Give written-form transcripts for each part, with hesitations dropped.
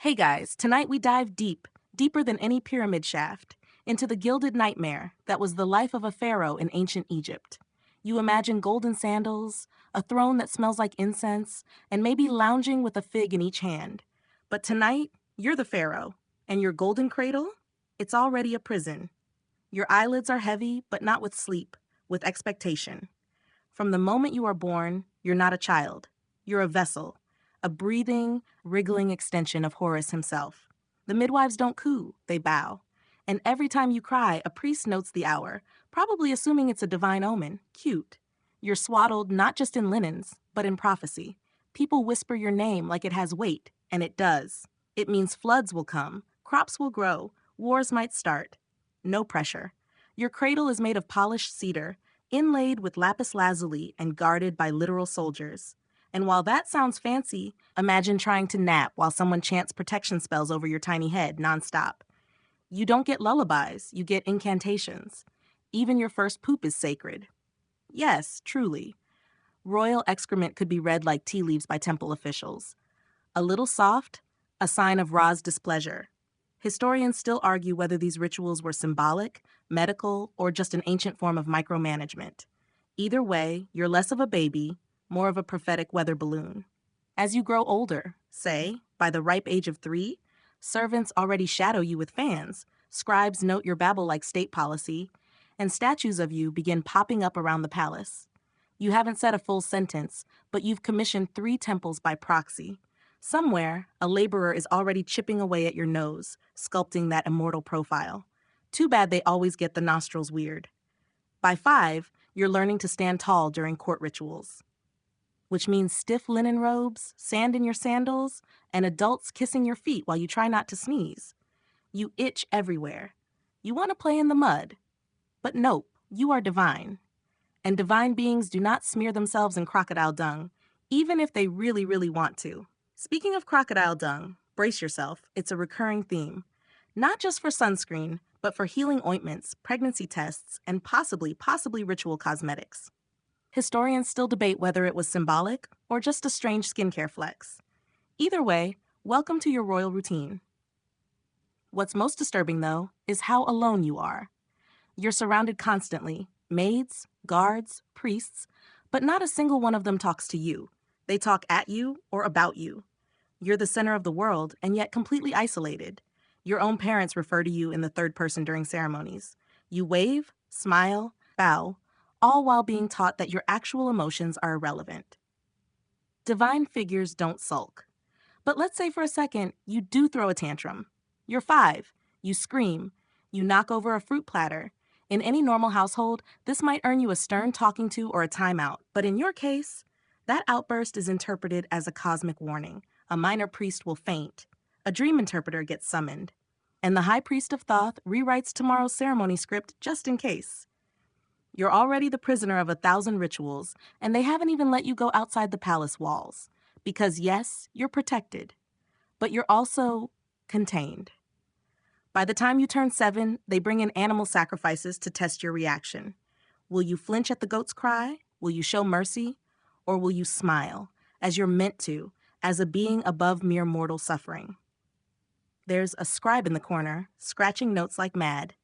Hey guys, tonight we dive deep, deeper than any pyramid shaft, into the gilded nightmare that was the life of a pharaoh in ancient Egypt. You imagine golden sandals, a throne that smells like incense, and maybe lounging with a fig in each hand. But tonight, you're the pharaoh, and your golden cradle? It's already a prison. Your eyelids are heavy, but not with sleep, with expectation. From the moment you are born, you're not a child. You're a vessel, a breathing, wriggling extension of Horus himself. The midwives don't coo, they bow. And every time you cry, a priest notes the hour, probably assuming it's a divine omen. Cute. You're swaddled not just in linens, but in prophecy. People whisper your name like it has weight, and it does. It means floods will come, crops will grow, wars might start. No pressure. Your cradle is made of polished cedar, inlaid with lapis lazuli and guarded by literal soldiers. And while that sounds fancy, imagine trying to nap while someone chants protection spells over your tiny head nonstop. You don't get lullabies, you get incantations. Even your first poop is sacred. Yes, truly. Royal excrement could be read like tea leaves by temple officials. A little soft, a sign of Ra's displeasure. Historians still argue whether these rituals were symbolic, medical, or just an ancient form of micromanagement. Either way, you're less of a baby, more of a prophetic weather balloon. As you grow older, say, by the ripe age of 3, servants already shadow you with fans, scribes note your babble like state policy, and statues of you begin popping up around the palace. You haven't said a full sentence, but you've commissioned 3 temples by proxy. Somewhere, a laborer is already chipping away at your nose, sculpting that immortal profile. Too bad they always get the nostrils weird. By 5, you're learning to stand tall during court rituals, which means stiff linen robes, sand in your sandals, and adults kissing your feet while you try not to sneeze. You itch everywhere. You want to play in the mud. But nope, you are divine. And divine beings do not smear themselves in crocodile dung, even if they really, really want to. Speaking of crocodile dung, brace yourself, it's a recurring theme. Not just for sunscreen, but for healing ointments, pregnancy tests, and possibly ritual cosmetics. Historians still debate whether it was symbolic or just a strange skincare flex. Either way, welcome to your royal routine. What's most disturbing, though, is how alone you are. You're surrounded constantly, maids, guards, priests, but not a single one of them talks to you. They talk at you or about you. You're the center of the world and yet completely isolated. Your own parents refer to you in the third person during ceremonies. You wave, smile, bow, all while being taught that your actual emotions are irrelevant. Divine figures don't sulk. But let's say for a second you do throw a tantrum. You're 5. You scream. You knock over a fruit platter. In any normal household, this might earn you a stern talking to or a timeout. But in your case, that outburst is interpreted as a cosmic warning. A minor priest will faint. A dream interpreter gets summoned. And the high priest of Thoth rewrites tomorrow's ceremony script just in case. You're already the prisoner of 1,000 rituals, and they haven't even let you go outside the palace walls. Because yes, you're protected, but you're also contained. By the time you turn 7, they bring in animal sacrifices to test your reaction. Will you flinch at the goat's cry? Will you show mercy? Or will you smile, as you're meant to, as a being above mere mortal suffering? There's a scribe in the corner, scratching notes like mad.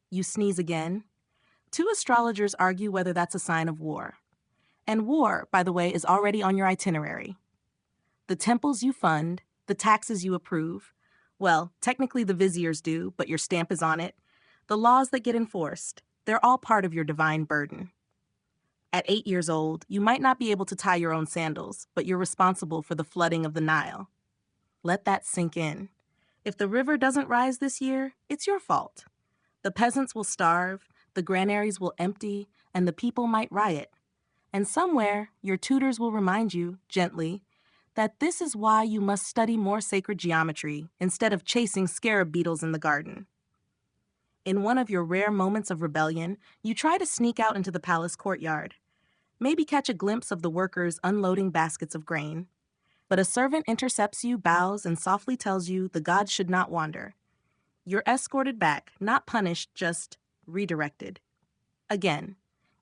You sneeze again. 2 astrologers argue whether that's a sign of war. And war, by the way, is already on your itinerary. The temples you fund, the taxes you approve, well, technically the viziers do, but your stamp is on it, the laws that get enforced, they're all part of your divine burden. At 8 years old, you might not be able to tie your own sandals, but you're responsible for the flooding of the Nile. Let that sink in. If the river doesn't rise this year, it's your fault. The peasants will starve, the granaries will empty, and the people might riot. And somewhere, your tutors will remind you, gently, that this is why you must study more sacred geometry instead of chasing scarab beetles in the garden. In one of your rare moments of rebellion, you try to sneak out into the palace courtyard. Maybe catch a glimpse of the workers unloading baskets of grain. But a servant intercepts you, bows, and softly tells you the gods should not wander. You're escorted back, not punished, just redirected. Again,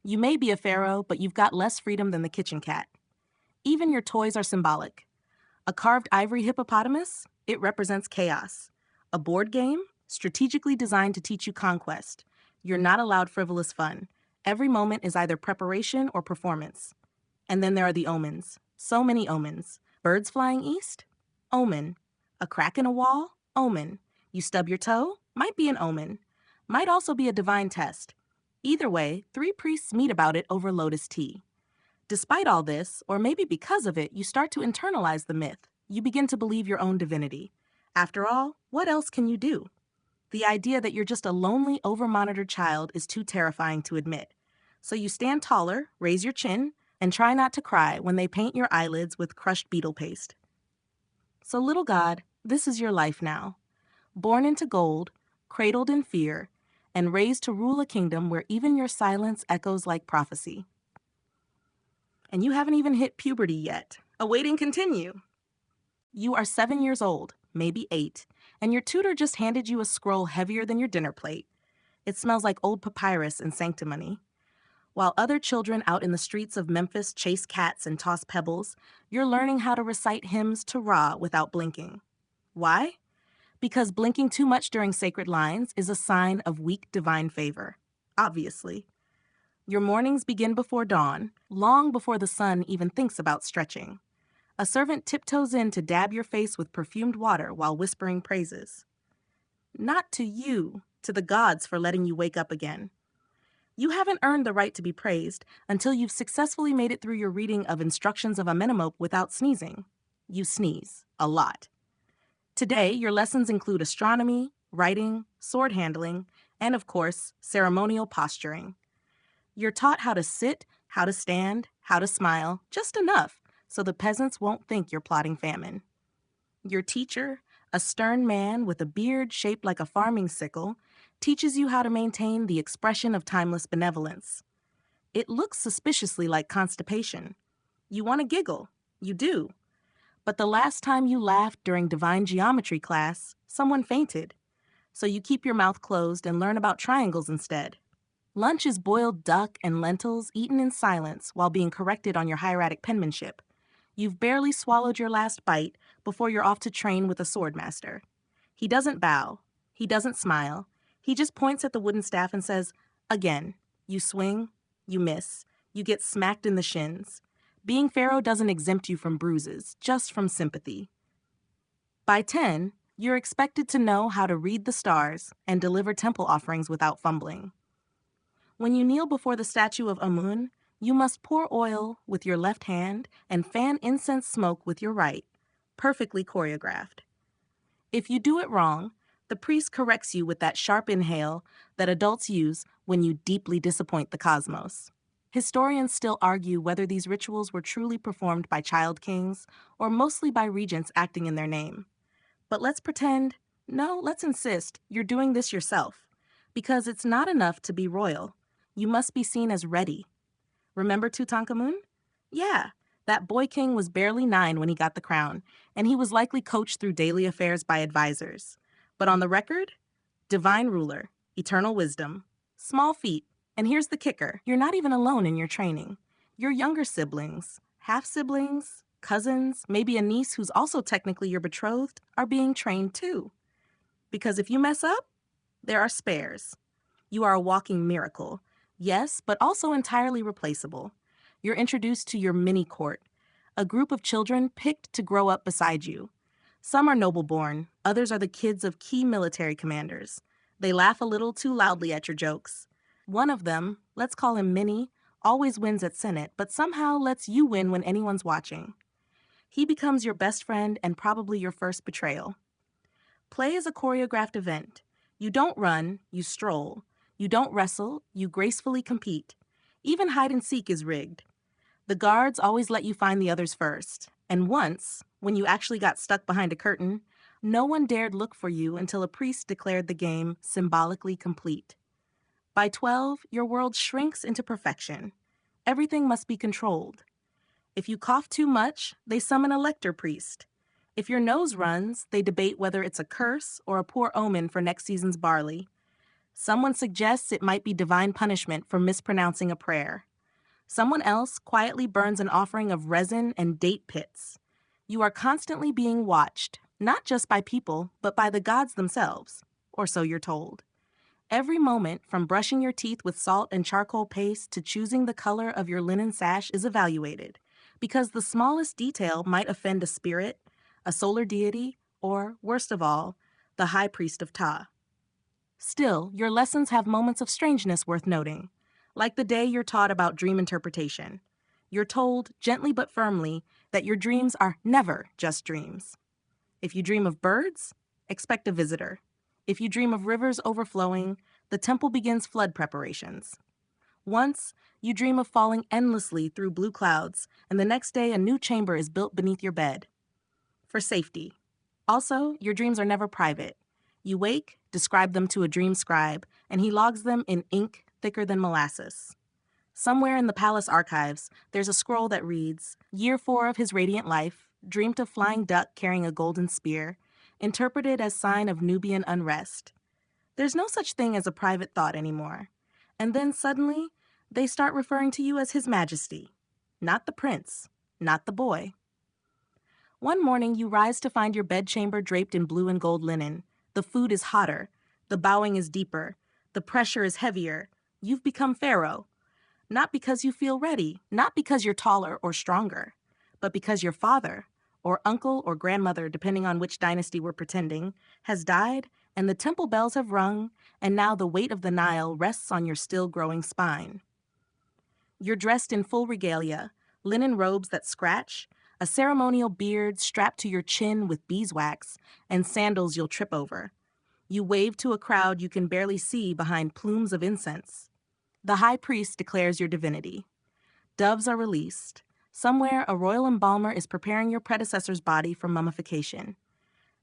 you may be a pharaoh, but you've got less freedom than the kitchen cat. Even your toys are symbolic. A carved ivory hippopotamus? It represents chaos. A board game, strategically designed to teach you conquest. You're not allowed frivolous fun. Every moment is either preparation or performance. And then there are the omens. So many omens. Birds flying east? Omen. A crack in a wall? Omen. You stub your toe? Might be an omen. Might also be a divine test. Either way, 3 priests meet about it over lotus tea. Despite all this, or maybe because of it, you start to internalize the myth. You begin to believe your own divinity. After all, what else can you do? The idea that you're just a lonely, over-monitored child is too terrifying to admit. So you stand taller, raise your chin, and try not to cry when they paint your eyelids with crushed beetle paste. So little God, this is your life now. Born into gold, cradled in fear, and raised to rule a kingdom where even your silence echoes like prophecy. And you haven't even hit puberty yet. Awaiting continue. You are 7 years old, maybe 8, and your tutor just handed you a scroll heavier than your dinner plate. It smells like old papyrus and sanctimony. While other children out in the streets of Memphis chase cats and toss pebbles, you're learning how to recite hymns to Ra without blinking. Why? Because blinking too much during sacred lines is a sign of weak divine favor. Obviously. Your mornings begin before dawn, long before the sun even thinks about stretching. A servant tiptoes in to dab your face with perfumed water while whispering praises. Not to you, to the gods for letting you wake up again. You haven't earned the right to be praised until you've successfully made it through your reading of Instructions of Amenemope without sneezing. You sneeze. A lot. Today, your lessons include astronomy, writing, sword handling, and of course, ceremonial posturing. You're taught how to sit, how to stand, how to smile, just enough so the peasants won't think you're plotting famine. Your teacher, a stern man with a beard shaped like a farming sickle, teaches you how to maintain the expression of timeless benevolence. It looks suspiciously like constipation. You want to giggle. You do. But the last time you laughed during divine geometry class, someone fainted. So you keep your mouth closed and learn about triangles instead. Lunch is boiled duck and lentils eaten in silence while being corrected on your hieratic penmanship. You've barely swallowed your last bite before you're off to train with a swordmaster. He doesn't bow. He doesn't smile. He just points at the wooden staff and says, again. You swing. You miss. You get smacked in the shins. Being Pharaoh doesn't exempt you from bruises, just from sympathy. By 10, you're expected to know how to read the stars and deliver temple offerings without fumbling. When you kneel before the statue of Amun, you must pour oil with your left hand and fan incense smoke with your right, perfectly choreographed. If you do it wrong, the priest corrects you with that sharp inhale that adults use when you deeply disappoint the cosmos. Historians still argue whether these rituals were truly performed by child kings or mostly by regents acting in their name. But let's insist you're doing this yourself, because it's not enough to be royal. You must be seen as ready. Remember Tutankhamun? Yeah, that boy king was barely 9 when he got the crown, and he was likely coached through daily affairs by advisors. But on the record, divine ruler, eternal wisdom, small feet, and here's the kicker. You're not even alone in your training. Your younger siblings, half-siblings, cousins, maybe a niece who's also technically your betrothed, are being trained too. Because if you mess up, there are spares. You are a walking miracle. Yes, but also entirely replaceable. You're introduced to your mini-court, a group of children picked to grow up beside you. Some are noble-born, others are the kids of key military commanders. They laugh a little too loudly at your jokes. One of them, let's call him Minnie, always wins at Senate, but somehow lets you win when anyone's watching. He becomes your best friend and probably your first betrayal. Play is a choreographed event. You don't run, you stroll. You don't wrestle, you gracefully compete. Even hide and seek is rigged. The guards always let you find the others first. And once, when you actually got stuck behind a curtain, no one dared look for you until a priest declared the game symbolically complete. By 12, your world shrinks into perfection. Everything must be controlled. If you cough too much, they summon a lector priest. If your nose runs, they debate whether it's a curse or a poor omen for next season's barley. Someone suggests it might be divine punishment for mispronouncing a prayer. Someone else quietly burns an offering of resin and date pits. You are constantly being watched, not just by people, but by the gods themselves, or so you're told. Every moment, from brushing your teeth with salt and charcoal paste to choosing the color of your linen sash, is evaluated, because the smallest detail might offend a spirit, a solar deity, or, worst of all, the high priest of Ta. Still, your lessons have moments of strangeness worth noting, like the day you're taught about dream interpretation. You're told, gently but firmly, that your dreams are never just dreams. If you dream of birds, expect a visitor. If you dream of rivers overflowing, the temple begins flood preparations. Once, you dream of falling endlessly through blue clouds, and the next day a new chamber is built beneath your bed. For safety. Also, your dreams are never private. You wake, describe them to a dream scribe, and he logs them in ink thicker than molasses. Somewhere in the palace archives, there's a scroll that reads, Year 4 of his radiant life, dreamt of flying duck carrying a golden spear, interpreted as sign of Nubian unrest. There's no such thing as a private thought anymore. And then suddenly, they start referring to you as His Majesty. Not the prince, not the boy. One morning, you rise to find your bedchamber draped in blue and gold linen. The food is hotter. The bowing is deeper. The pressure is heavier. You've become Pharaoh. Not because you feel ready, not because you're taller or stronger, but because your father, or uncle or grandmother, depending on which dynasty we're pretending, has died, and the temple bells have rung, and now the weight of the Nile rests on your still-growing spine. You're dressed in full regalia, linen robes that scratch, a ceremonial beard strapped to your chin with beeswax, and sandals you'll trip over. You wave to a crowd you can barely see behind plumes of incense. The high priest declares your divinity. Doves are released. Somewhere, a royal embalmer is preparing your predecessor's body for mummification.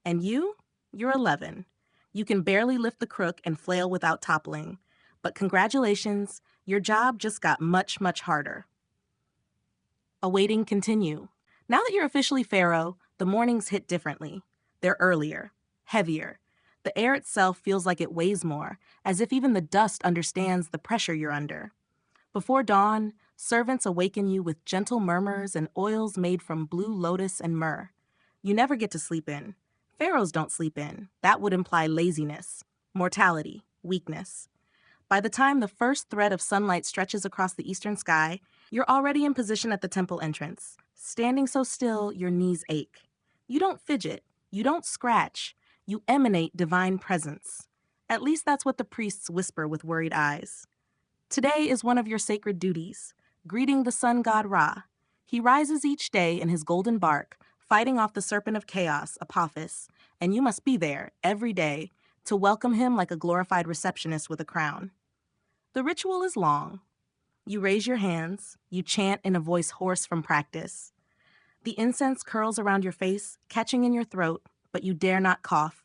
And you're 11. You can barely lift the crook and flail without toppling. But congratulations, your job just got much, much harder. Awaiting continue. Now that you're officially Pharaoh, the mornings hit differently. They're earlier, heavier. The air itself feels like it weighs more, as if even the dust understands the pressure you're under. Before dawn, servants awaken you with gentle murmurs and oils made from blue lotus and myrrh. You never get to sleep in. Pharaohs don't sleep in. That would imply laziness, mortality, weakness. By the time the first thread of sunlight stretches across the eastern sky, you're already in position at the temple entrance, standing so still your knees ache. You don't fidget. You don't scratch. You emanate divine presence. At least that's what the priests whisper with worried eyes. Today is one of your sacred duties, greeting the sun god Ra. He rises each day in his golden bark, fighting off the serpent of chaos, Apophis, and you must be there every day to welcome him like a glorified receptionist with a crown. The ritual is long. You raise your hands, you chant in a voice hoarse from practice. The incense curls around your face, catching in your throat, but you dare not cough.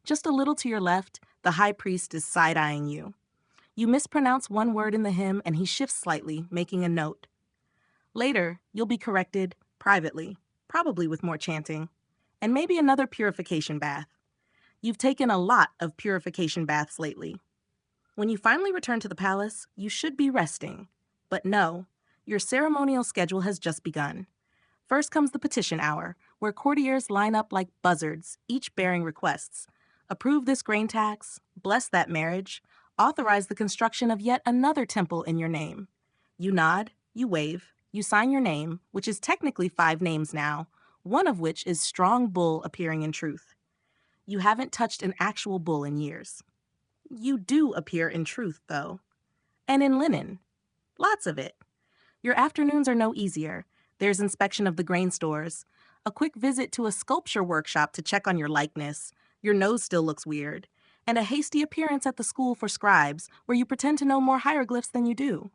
Just a little to your left, the high priest is side-eyeing you. You mispronounce one word in the hymn and he shifts slightly, making a note. Later, you'll be corrected, privately, probably with more chanting, and maybe another purification bath. You've taken a lot of purification baths lately. When you finally return to the palace, you should be resting. But no, your ceremonial schedule has just begun. First comes the petition hour, where courtiers line up like buzzards, each bearing requests. Approve this grain tax, bless that marriage, authorize the construction of yet another temple in your name. You nod, you wave, you sign your name, which is technically 5 names now, one of which is Strong Bull appearing in truth. You haven't touched an actual bull in years. You do appear in truth, though. And in linen. Lots of it. Your afternoons are no easier. There's inspection of the grain stores, a quick visit to a sculpture workshop to check on your likeness. Your nose still looks weird. And a hasty appearance at the school for scribes, where you pretend to know more hieroglyphs than you do.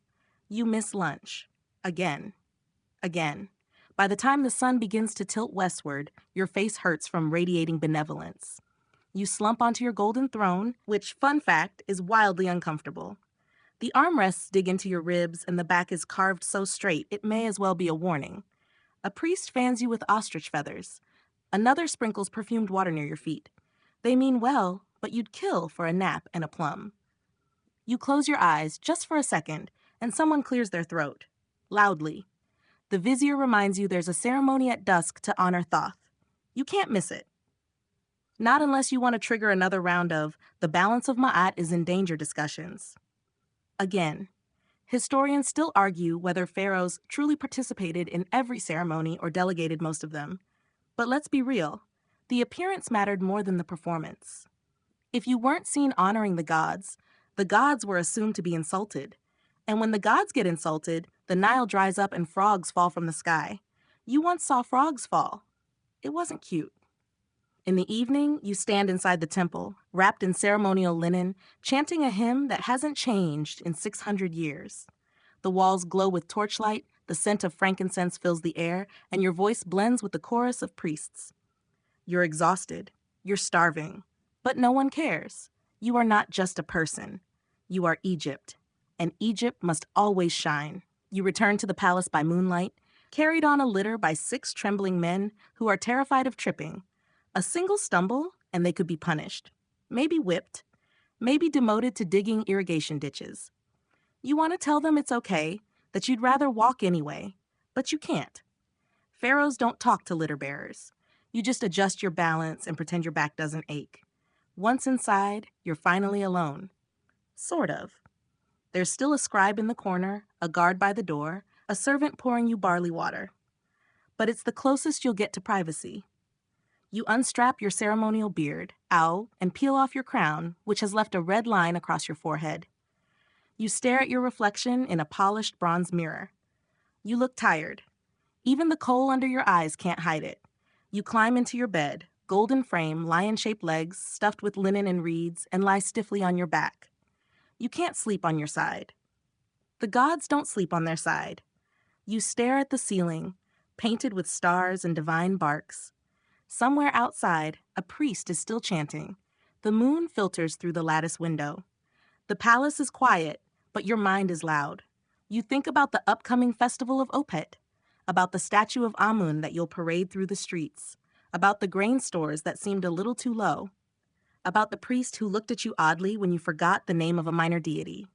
You miss lunch. Again. Again. By the time the sun begins to tilt westward, your face hurts from radiating benevolence. You slump onto your golden throne, which, fun fact, is wildly uncomfortable. The armrests dig into your ribs and the back is carved so straight it may as well be a warning. A priest fans you with ostrich feathers. Another sprinkles perfumed water near your feet. They mean well, but you'd kill for a nap and a plum. You close your eyes just for a second, and someone clears their throat. Loudly. The vizier reminds you there's a ceremony at dusk to honor Thoth. You can't miss it. Not unless you want to trigger another round of the balance of Ma'at is in danger discussions. Again, historians still argue whether pharaohs truly participated in every ceremony or delegated most of them. But let's be real, the appearance mattered more than the performance. If you weren't seen honoring the gods were assumed to be insulted. And when the gods get insulted, the Nile dries up and frogs fall from the sky. You once saw frogs fall. It wasn't cute. In the evening, you stand inside the temple, wrapped in ceremonial linen, chanting a hymn that hasn't changed in 600 years. The walls glow with torchlight, the scent of frankincense fills the air, and your voice blends with the chorus of priests. You're exhausted. You're starving. But no one cares. You are not just a person. You are Egypt. And Egypt must always shine. You return to the palace by moonlight, carried on a litter by 6 trembling men who are terrified of tripping. A single stumble, and they could be punished. Maybe whipped. Maybe demoted to digging irrigation ditches. You want to tell them it's okay, that you'd rather walk anyway, but you can't. Pharaohs don't talk to litter bearers. You just adjust your balance and pretend your back doesn't ache. Once inside, you're finally alone. Sort of. There's still a scribe in the corner, a guard by the door, a servant pouring you barley water. But it's the closest you'll get to privacy. You unstrap your ceremonial beard, owl, and peel off your crown, which has left a red line across your forehead. You stare at your reflection in a polished bronze mirror. You look tired. Even the coal under your eyes can't hide it. You climb into your bed, golden frame, lion-shaped legs stuffed with linen and reeds, and lie stiffly on your back. You can't sleep on your side. The gods don't sleep on their side. You stare at the ceiling, painted with stars and divine barks. Somewhere outside, a priest is still chanting. The moon filters through the lattice window. The palace is quiet, but your mind is loud. You think about the upcoming festival of Opet, about the statue of Amun that you'll parade through the streets, about the grain stores that seemed a little too low, about the priest who looked at you oddly when you forgot the name of a minor deity.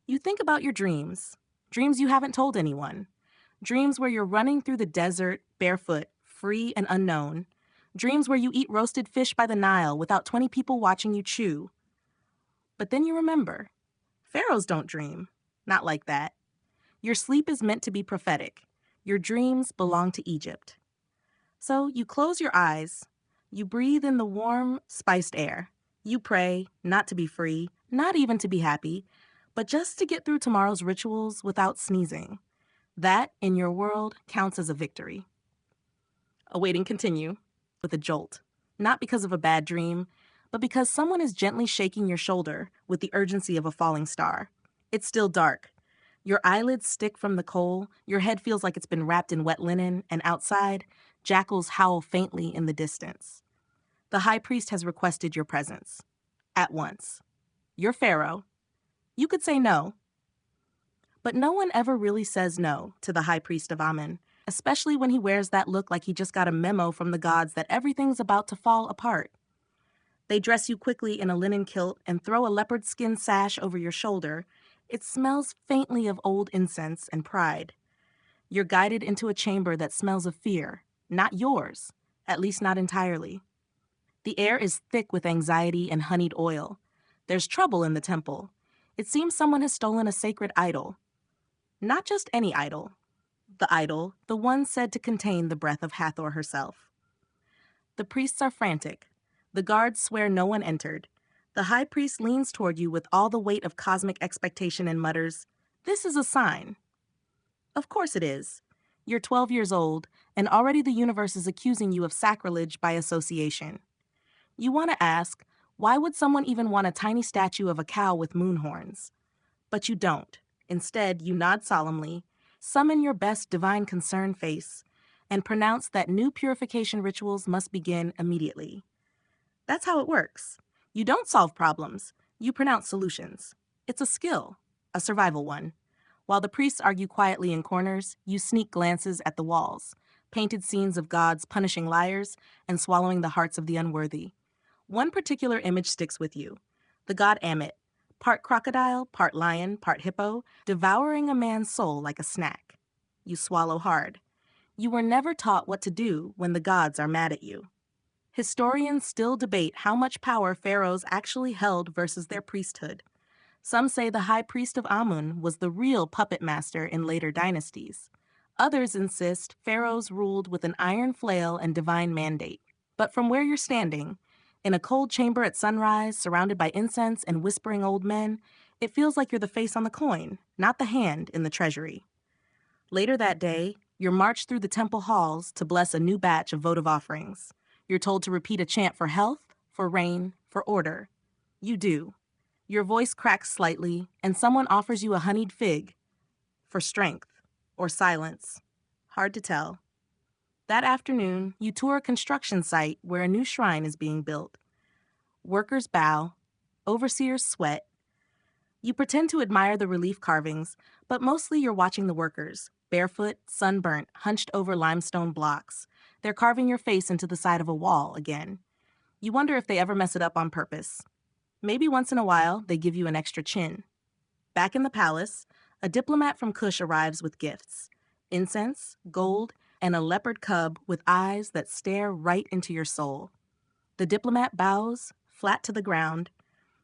You think about your dreams you haven't told anyone, dreams where you're running through the desert, barefoot, free and unknown, dreams where you eat roasted fish by the Nile without 20 people watching you chew. But then you remember, pharaohs don't dream, not like that. Your sleep is meant to be prophetic. Your dreams belong to Egypt. So you close your eyes, you breathe in the warm, spiced air. You pray, not to be free, not even to be happy, but just to get through tomorrow's rituals without sneezing. That, in your world, counts as a victory. Awaiting continue, with a jolt, not because of a bad dream, but because someone is gently shaking your shoulder with the urgency of a falling star. It's still dark. Your eyelids stick from the coal, your head feels like it's been wrapped in wet linen, and outside, jackals howl faintly in the distance. The high priest has requested your presence. At once. You're Pharaoh. You could say no. But no one ever really says no to the high priest of Amun, especially when he wears that look like he just got a memo from the gods that everything's about to fall apart. They dress you quickly in a linen kilt and throw a leopard skin sash over your shoulder. It smells faintly of old incense and pride. You're guided into a chamber that smells of fear, not yours, at least not entirely. The air is thick with anxiety and honeyed oil. There's trouble in the temple. It seems someone has stolen a sacred idol. Not just any idol. The one said to contain the breath of Hathor herself. The priests are frantic. The guards swear no one entered. The high priest leans toward you with all the weight of cosmic expectation and mutters, "This is a sign." Of course it is. You're 12 years old, and already the universe is accusing you of sacrilege by association. You want to ask, why would someone even want a tiny statue of a cow with moon horns? But you don't. Instead, you nod solemnly, summon your best divine concern face, and pronounce that new purification rituals must begin immediately. That's how it works. You don't solve problems. You pronounce solutions. It's a skill, a survival one. While the priests argue quietly in corners, you sneak glances at the walls, painted scenes of gods punishing liars and swallowing the hearts of the unworthy. One particular image sticks with you. The god Amit, part crocodile, part lion, part hippo, devouring a man's soul like a snack. You swallow hard. You were never taught what to do when the gods are mad at you. Historians still debate how much power pharaohs actually held versus their priesthood. Some say the high priest of Amun was the real puppet master in later dynasties. Others insist pharaohs ruled with an iron flail and divine mandate. But from where you're standing, in a cold chamber at sunrise, surrounded by incense and whispering old men, it feels like you're the face on the coin, not the hand in the treasury. Later that day, you're marched through the temple halls to bless a new batch of votive offerings. You're told to repeat a chant for health, for rain, for order. You do. Your voice cracks slightly, and someone offers you a honeyed fig for strength or silence. Hard to tell. That afternoon, you tour a construction site where a new shrine is being built. Workers bow, overseers sweat. You pretend to admire the relief carvings, but mostly you're watching the workers, barefoot, sunburnt, hunched over limestone blocks. They're carving your face into the side of a wall again. You wonder if they ever mess it up on purpose. Maybe once in a while, they give you an extra chin. Back in the palace, a diplomat from Kush arrives with gifts: incense, gold, and a leopard cub with eyes that stare right into your soul. The diplomat bows, flat to the ground.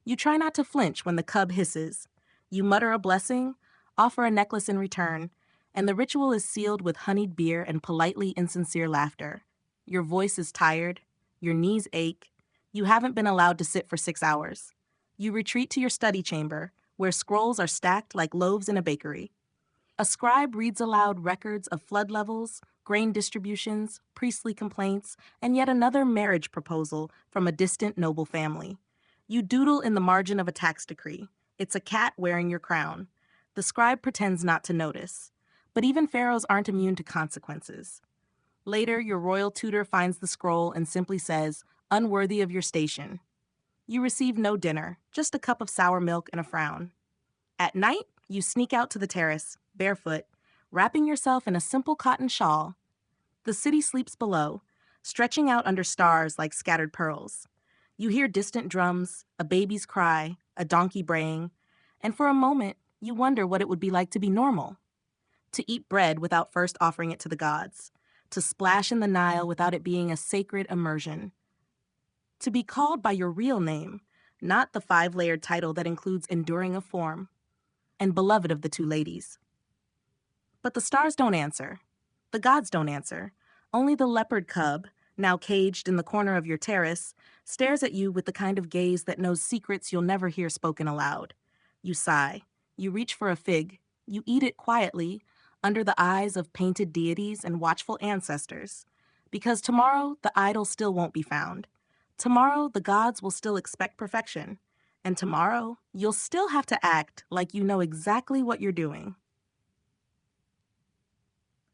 You try not to flinch when the cub hisses. You mutter a blessing, offer a necklace in return, and the ritual is sealed with honeyed beer and politely insincere laughter. Your voice is tired, your knees ache. You haven't been allowed to sit for 6 hours. You retreat to your study chamber, where scrolls are stacked like loaves in a bakery. A scribe reads aloud records of flood levels, grain distributions, priestly complaints, and yet another marriage proposal from a distant noble family. You doodle in the margin of a tax decree. It's a cat wearing your crown. The scribe pretends not to notice. But even pharaohs aren't immune to consequences. Later, your royal tutor finds the scroll and simply says, "Unworthy of your station." You receive no dinner, just a cup of sour milk and a frown. At night, you sneak out to the terrace, barefoot, wrapping yourself in a simple cotton shawl. The city sleeps below, stretching out under stars like scattered pearls. You hear distant drums, a baby's cry, a donkey braying, and for a moment, you wonder what it would be like to be normal. To eat bread without first offering it to the gods. To splash in the Nile without it being a sacred immersion. To be called by your real name, not the 5-layered title that includes enduring a form, and beloved of the two ladies. But the stars don't answer. The gods don't answer. Only the leopard cub, now caged in the corner of your terrace, stares at you with the kind of gaze that knows secrets you'll never hear spoken aloud. You sigh. You reach for a fig. You eat it quietly, under the eyes of painted deities and watchful ancestors. Because tomorrow, the idol still won't be found. Tomorrow, the gods will still expect perfection. And tomorrow, you'll still have to act like you know exactly what you're doing.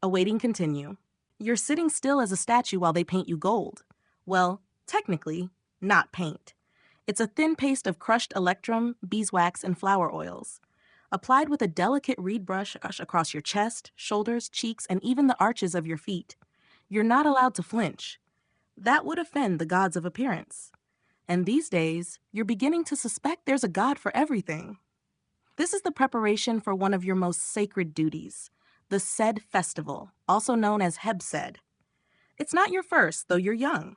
Awaiting continue. You're sitting still as a statue while they paint you gold. Well, technically, not paint. It's a thin paste of crushed electrum, beeswax, and flower oils. Applied with a delicate reed brush across your chest, shoulders, cheeks, and even the arches of your feet. You're not allowed to flinch. That would offend the gods of appearance. And these days, you're beginning to suspect there's a god for everything. This is the preparation for one of your most sacred duties, the Sed Festival, also known as Hebsed. It's not your first, though you're young.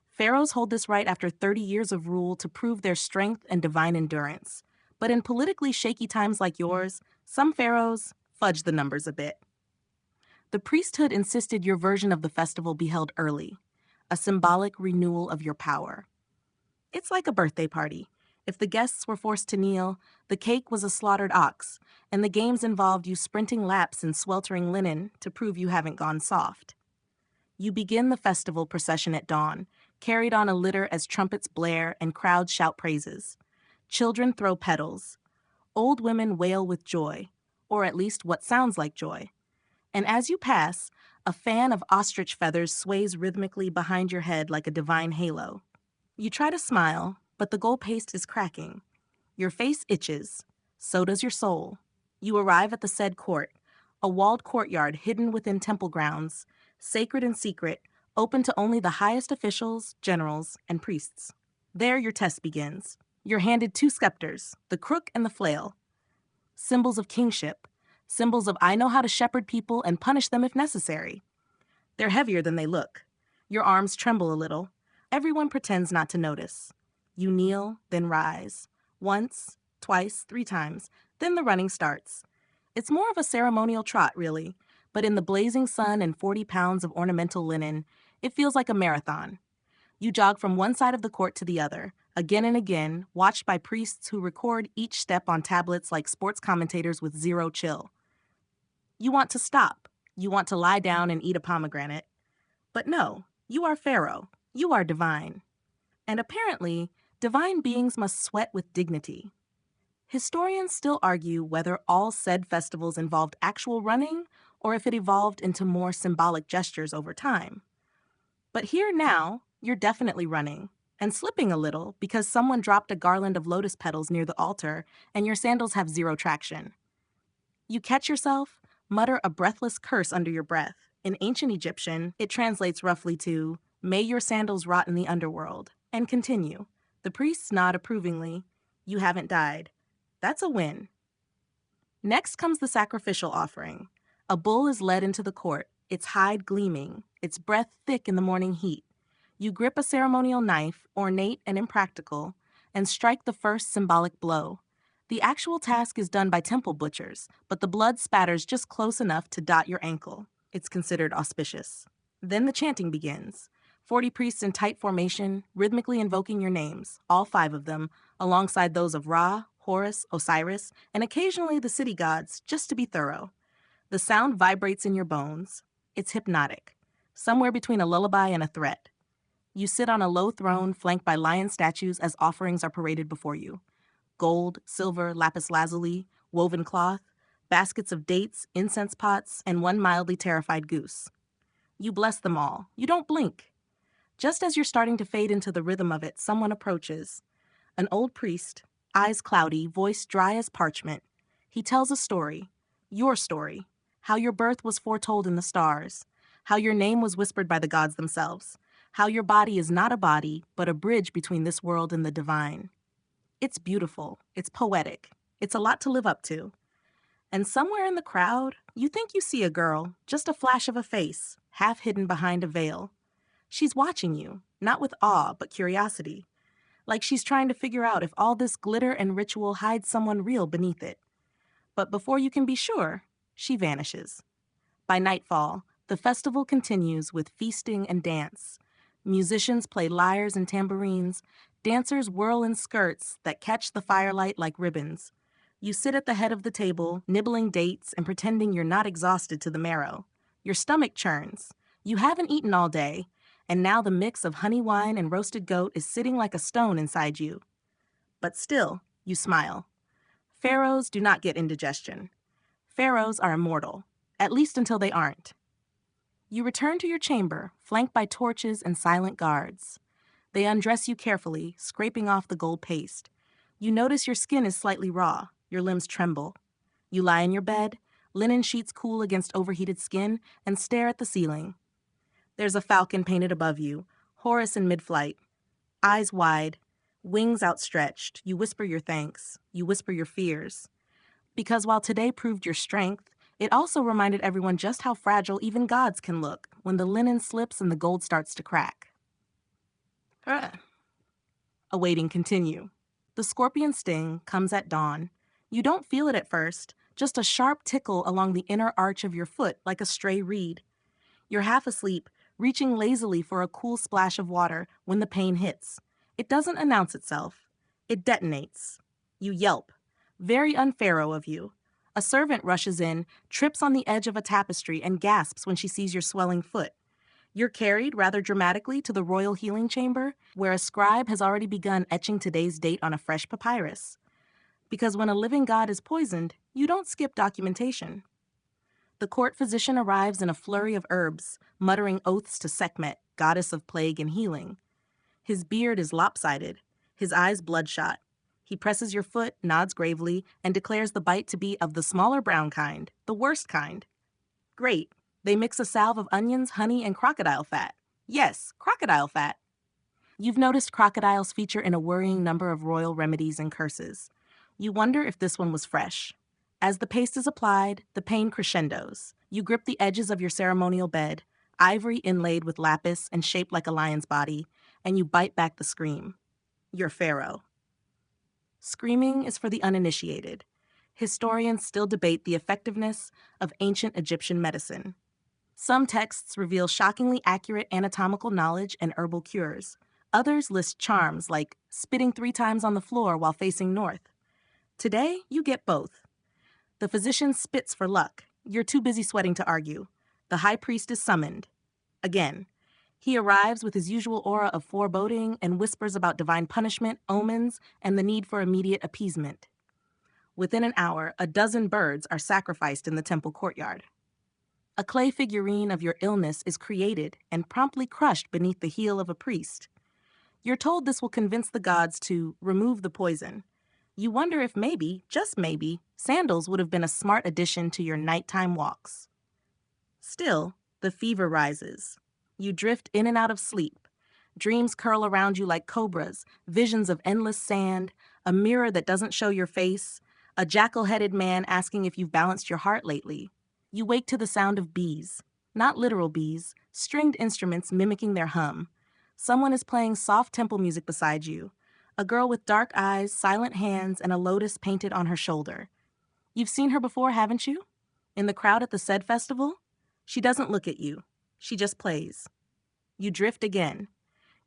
Pharaohs hold this rite after 30 years of rule to prove their strength and divine endurance. But in politically shaky times like yours, some pharaohs fudge the numbers a bit. The priesthood insisted your version of the festival be held early, a symbolic renewal of your power. It's like a birthday party. If the guests were forced to kneel, the cake was a slaughtered ox, and the games involved you sprinting laps in sweltering linen to prove you haven't gone soft. You begin the festival procession at dawn, carried on a litter as trumpets blare and crowds shout praises. Children throw petals. Old women wail with joy, or at least what sounds like joy. And as you pass, a fan of ostrich feathers sways rhythmically behind your head like a divine halo. You try to smile, but the gold paste is cracking. Your face itches. So does your soul. You arrive at the said court, a walled courtyard hidden within temple grounds, sacred and secret, open to only the highest officials, generals, and priests. There your test begins. You're handed 2 scepters, the crook and the flail. Symbols of kingship, symbols of I know how to shepherd people and punish them if necessary. They're heavier than they look. Your arms tremble a little. Everyone pretends not to notice. You kneel, then rise. Once, twice, 3 times. Then the running starts. It's more of a ceremonial trot, really, but in the blazing sun and 40 pounds of ornamental linen, it feels like a marathon. You jog from one side of the court to the other, again and again, watched by priests who record each step on tablets like sports commentators with zero chill. You want to stop. You want to lie down and eat a pomegranate. But no, you are Pharaoh. You are divine. And apparently, divine beings must sweat with dignity. Historians still argue whether all said festivals involved actual running or if it evolved into more symbolic gestures over time. But here now, you're definitely running and slipping a little because someone dropped a garland of lotus petals near the altar and your sandals have zero traction. You catch yourself, mutter a breathless curse under your breath. In ancient Egyptian, it translates roughly to, "May your sandals rot in the underworld," and continue. The priests nod approvingly. You haven't died. That's a win. Next comes the sacrificial offering. A bull is led into the court, its hide gleaming, its breath thick in the morning heat. You grip a ceremonial knife, ornate and impractical, and strike the first symbolic blow. The actual task is done by temple butchers, but the blood spatters just close enough to dot your ankle. It's considered auspicious. Then the chanting begins. 40 priests in tight formation, rhythmically invoking your names, all 5 of them, alongside those of Ra, Horus, Osiris, and occasionally the city gods, just to be thorough. The sound vibrates in your bones. It's hypnotic, somewhere between a lullaby and a threat. You sit on a low throne flanked by lion statues as offerings are paraded before you. Gold, silver, lapis lazuli, woven cloth, baskets of dates, incense pots, and one mildly terrified goose. You bless them all. You don't blink. Just as you're starting to fade into the rhythm of it, someone approaches. An old priest, eyes cloudy, voice dry as parchment. He tells a story, your story, how your birth was foretold in the stars, how your name was whispered by the gods themselves, how your body is not a body, but a bridge between this world and the divine. It's beautiful, it's poetic, it's a lot to live up to. And somewhere in the crowd, you think you see a girl, just a flash of a face, half hidden behind a veil. She's watching you, not with awe, but curiosity. Like she's trying to figure out if all this glitter and ritual hides someone real beneath it. But before you can be sure, she vanishes. By nightfall, the festival continues with feasting and dance. Musicians play lyres and tambourines. Dancers whirl in skirts that catch the firelight like ribbons. You sit at the head of the table, nibbling dates and pretending you're not exhausted to the marrow. Your stomach churns. You haven't eaten all day, and now the mix of honey wine and roasted goat is sitting like a stone inside you. But still, you smile. Pharaohs do not get indigestion. Pharaohs are immortal, at least until they aren't. You return to your chamber, flanked by torches and silent guards. They undress you carefully, scraping off the gold paste. You notice your skin is slightly raw, your limbs tremble. You lie in your bed, linen sheets cool against overheated skin, and stare at the ceiling. There's a falcon painted above you, Horus in mid-flight. Eyes wide, wings outstretched, you whisper your thanks, you whisper your fears. Because while today proved your strength, it also reminded everyone just how fragile even gods can look when the linen slips and the gold starts to crack. Awaiting continue. The scorpion sting comes at dawn. You don't feel it at first, just a sharp tickle along the inner arch of your foot like a stray reed. You're half asleep, reaching lazily for a cool splash of water when the pain hits. It doesn't announce itself. It detonates. You yelp. Very un-Pharaoh of you. A servant rushes in, trips on the edge of a tapestry, and gasps when she sees your swelling foot. You're carried, rather dramatically, to the royal healing chamber, where a scribe has already begun etching today's date on a fresh papyrus. Because when a living god is poisoned, you don't skip documentation. The court physician arrives in a flurry of herbs, muttering oaths to Sekhmet, goddess of plague and healing. His beard is lopsided, his eyes bloodshot. He presses your foot, nods gravely, and declares the bite to be of the smaller brown kind, the worst kind. Great. They mix a salve of onions, honey, and crocodile fat. Yes, crocodile fat. You've noticed crocodiles feature in a worrying number of royal remedies and curses. You wonder if this one was fresh. As the paste is applied, the pain crescendos. You grip the edges of your ceremonial bed, ivory inlaid with lapis and shaped like a lion's body, and you bite back the scream. You're Pharaoh. Screaming is for the uninitiated. Historians still debate the effectiveness of ancient Egyptian medicine. Some texts reveal shockingly accurate anatomical knowledge and herbal cures. Others list charms like spitting 3 times on the floor while facing north. Today, you get both. The physician spits for luck. You're too busy sweating to argue. The high priest is summoned. Again. He arrives with his usual aura of foreboding and whispers about divine punishment, omens, and the need for immediate appeasement. Within an hour, a dozen birds are sacrificed in the temple courtyard. A clay figurine of your illness is created and promptly crushed beneath the heel of a priest. You're told this will convince the gods to remove the poison. You wonder if maybe, just maybe, sandals would have been a smart addition to your nighttime walks. Still, the fever rises. You drift in and out of sleep. Dreams curl around you like cobras, visions of endless sand, a mirror that doesn't show your face, a jackal-headed man asking if you've balanced your heart lately. You wake to the sound of bees. Not literal bees, stringed instruments mimicking their hum. Someone is playing soft temple music beside you. A girl with dark eyes, silent hands, and a lotus painted on her shoulder. You've seen her before, haven't you? In the crowd at the Sed Festival? She doesn't look at you. She just plays. You drift again.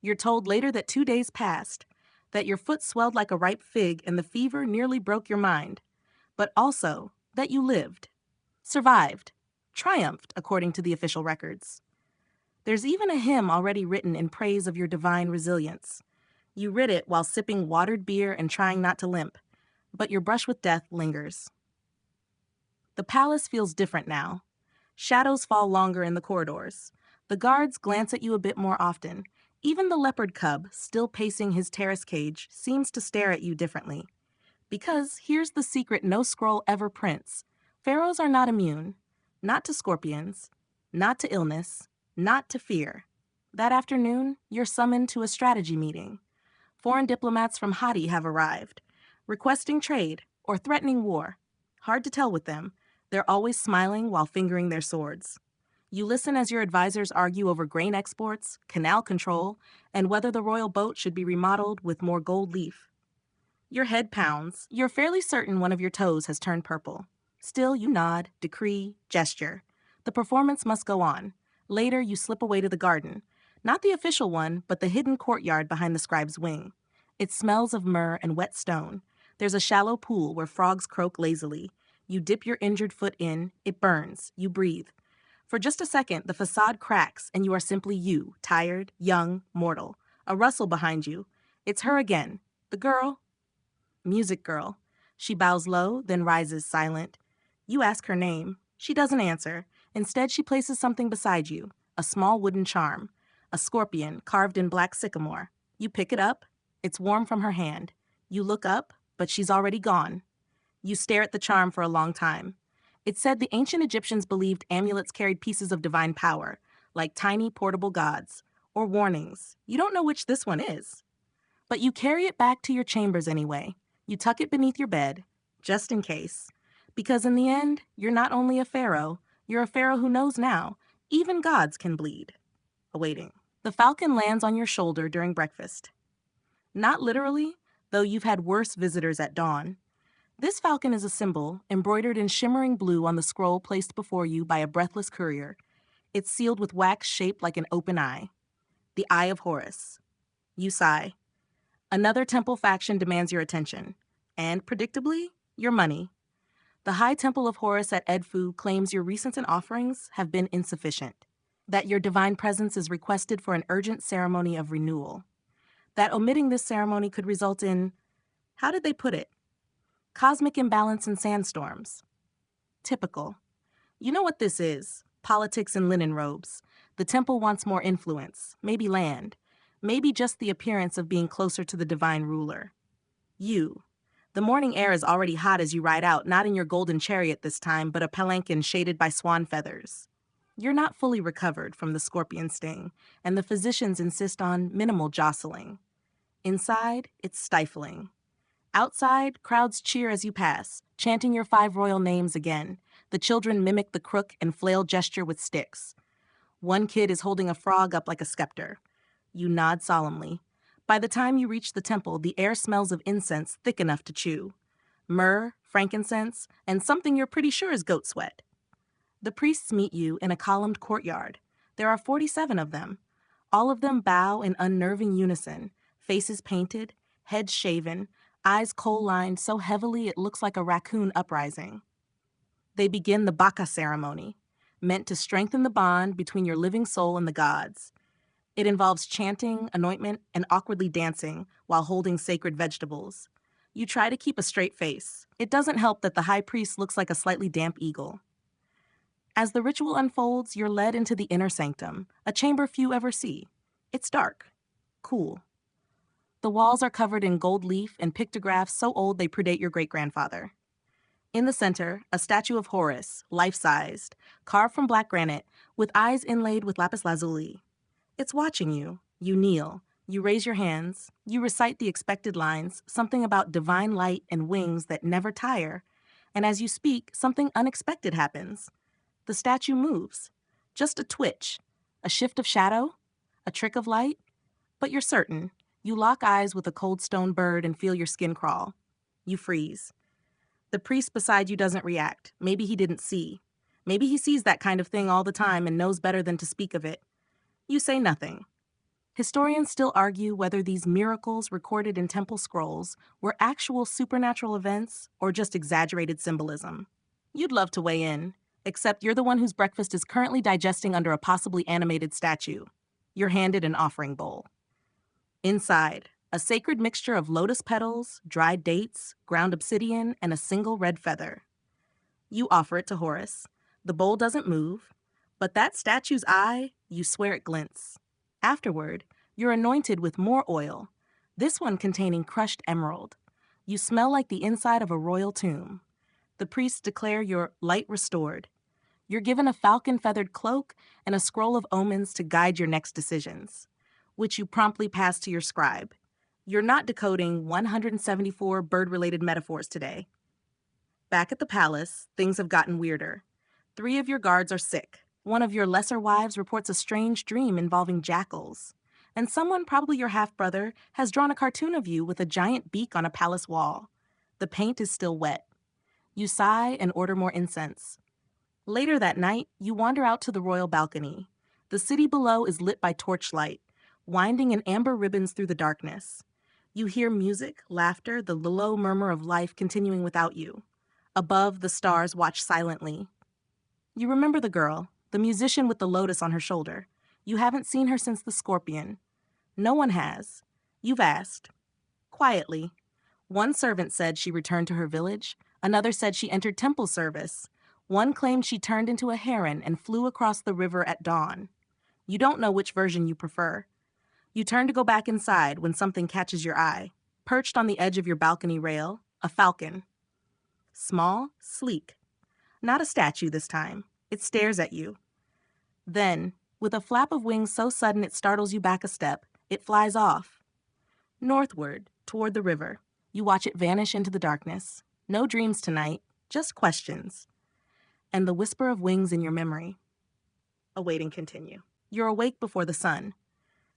You're told later that 2 days passed, that your foot swelled like a ripe fig and the fever nearly broke your mind, but also that you lived, survived, triumphed according to the official records. There's even a hymn already written in praise of your divine resilience. You writ it while sipping watered beer and trying not to limp, but your brush with death lingers. The palace feels different now. Shadows fall longer in the corridors. The guards glance at you a bit more often. Even the leopard cub, still pacing his terrace cage, seems to stare at you differently. Because here's the secret no scroll ever prints. Pharaohs are not immune. Not to scorpions. Not to illness. Not to fear. That afternoon, you're summoned to a strategy meeting. Foreign diplomats from Hadi have arrived, requesting trade or threatening war. Hard to tell with them. They're always smiling while fingering their swords. You listen as your advisors argue over grain exports, canal control, and whether the royal boat should be remodeled with more gold leaf. Your head pounds. You're fairly certain one of your toes has turned purple. Still, you nod, decree, gesture. The performance must go on. Later, you slip away to the garden. Not the official one, but the hidden courtyard behind the scribe's wing. It smells of myrrh and wet stone. There's a shallow pool where frogs croak lazily. You dip your injured foot in. It burns. You breathe. For just a second, the facade cracks, and you are simply you, tired, young, mortal. A rustle behind you. It's her again. The girl. Music girl. She bows low, then rises silent. You ask her name. She doesn't answer. Instead, she places something beside you, a small wooden charm, a scorpion carved in black sycamore. You pick it up. It's warm from her hand. You look up, but she's already gone. You stare at the charm for a long time. It said the ancient Egyptians believed amulets carried pieces of divine power, like tiny portable gods, or warnings. You don't know which this one is. But you carry it back to your chambers anyway. You tuck it beneath your bed, just in case. Because in the end, you're not only a pharaoh, you're a pharaoh who knows now, even gods can bleed. Awaiting. The falcon lands on your shoulder during breakfast. Not literally, though you've had worse visitors at dawn. This falcon is a symbol, embroidered in shimmering blue on the scroll placed before you by a breathless courier. It's sealed with wax shaped like an open eye. The Eye of Horus. You sigh. Another temple faction demands your attention. And, predictably, your money. The High Temple of Horus at Edfu claims your recent offerings have been insufficient. That your divine presence is requested for an urgent ceremony of renewal. That omitting this ceremony could result in, how did they put it? Cosmic imbalance and sandstorms. Typical. You know what this is. Politics in linen robes. The temple wants more influence, maybe land, maybe just the appearance of being closer to the divine ruler. You. The morning air is already hot as you ride out, not in your golden chariot this time, but a palanquin shaded by swan feathers. You're not fully recovered from the scorpion sting, and the physicians insist on minimal jostling. Inside, it's stifling. Outside, crowds cheer as you pass, chanting your 5 royal names again. The children mimic the crook and flail gesture with sticks. One kid is holding a frog up like a scepter. You nod solemnly. By the time you reach the temple, the air smells of incense thick enough to chew. Myrrh, frankincense, and something you're pretty sure is goat sweat. The priests meet you in a columned courtyard. There are 47 of them. All of them bow in unnerving unison, faces painted, heads shaven, eyes coal-lined so heavily it looks like a raccoon uprising. They begin the Baka ceremony, meant to strengthen the bond between your living soul and the gods. It involves chanting, anointment, and awkwardly dancing while holding sacred vegetables. You try to keep a straight face. It doesn't help that the high priest looks like a slightly damp eagle. As the ritual unfolds, you're led into the inner sanctum, a chamber few ever see. It's dark, cool. The walls are covered in gold leaf and pictographs so old they predate your great-grandfather. In the center, a statue of Horus, life-sized, carved from black granite, with eyes inlaid with lapis lazuli. It's watching you. You kneel. You raise your hands. You recite the expected lines, something about divine light and wings that never tire. And as you speak, something unexpected happens. The statue moves. Just a twitch, a shift of shadow, a trick of light. But you're certain. You lock eyes with a cold stone bird and feel your skin crawl. You freeze. The priest beside you doesn't react. Maybe he didn't see. Maybe he sees that kind of thing all the time and knows better than to speak of it. You say nothing. Historians still argue whether these miracles recorded in temple scrolls were actual supernatural events or just exaggerated symbolism. You'd love to weigh in, except you're the one whose breakfast is currently digesting under a possibly animated statue. You're handed an offering bowl. Inside, a sacred mixture of lotus petals, dried dates, ground obsidian, and a single red feather. You offer it to Horus. The bowl doesn't move, but that statue's eye, you swear it glints. Afterward, you're anointed with more oil, this one containing crushed emerald. You smell like the inside of a royal tomb. The priests declare you're light restored. You're given a falcon-feathered cloak and a scroll of omens to guide your next decisions, which you promptly pass to your scribe. You're not decoding 174 bird-related metaphors today. Back at the palace, things have gotten weirder. 3 of your guards are sick. One of your lesser wives reports a strange dream involving jackals. And someone, probably your half-brother, has drawn a cartoon of you with a giant beak on a palace wall. The paint is still wet. You sigh and order more incense. Later that night, you wander out to the royal balcony. The city below is lit by torchlight, winding in amber ribbons through the darkness. You hear music, laughter, the low murmur of life continuing without you. Above, the stars watch silently. You remember the girl, the musician with the lotus on her shoulder. You haven't seen her since the scorpion. No one has. You've asked. Quietly. One servant said she returned to her village. Another said she entered temple service. One claimed she turned into a heron and flew across the river at dawn. You don't know which version you prefer. You turn to go back inside when something catches your eye. Perched on the edge of your balcony rail, a falcon. Small, sleek. Not a statue this time. It stares at you. Then, with a flap of wings so sudden it startles you back a step, it flies off. Northward, toward the river. You watch it vanish into the darkness. No dreams tonight, just questions. And the whisper of wings in your memory. Awaiting continue. You're awake before the sun.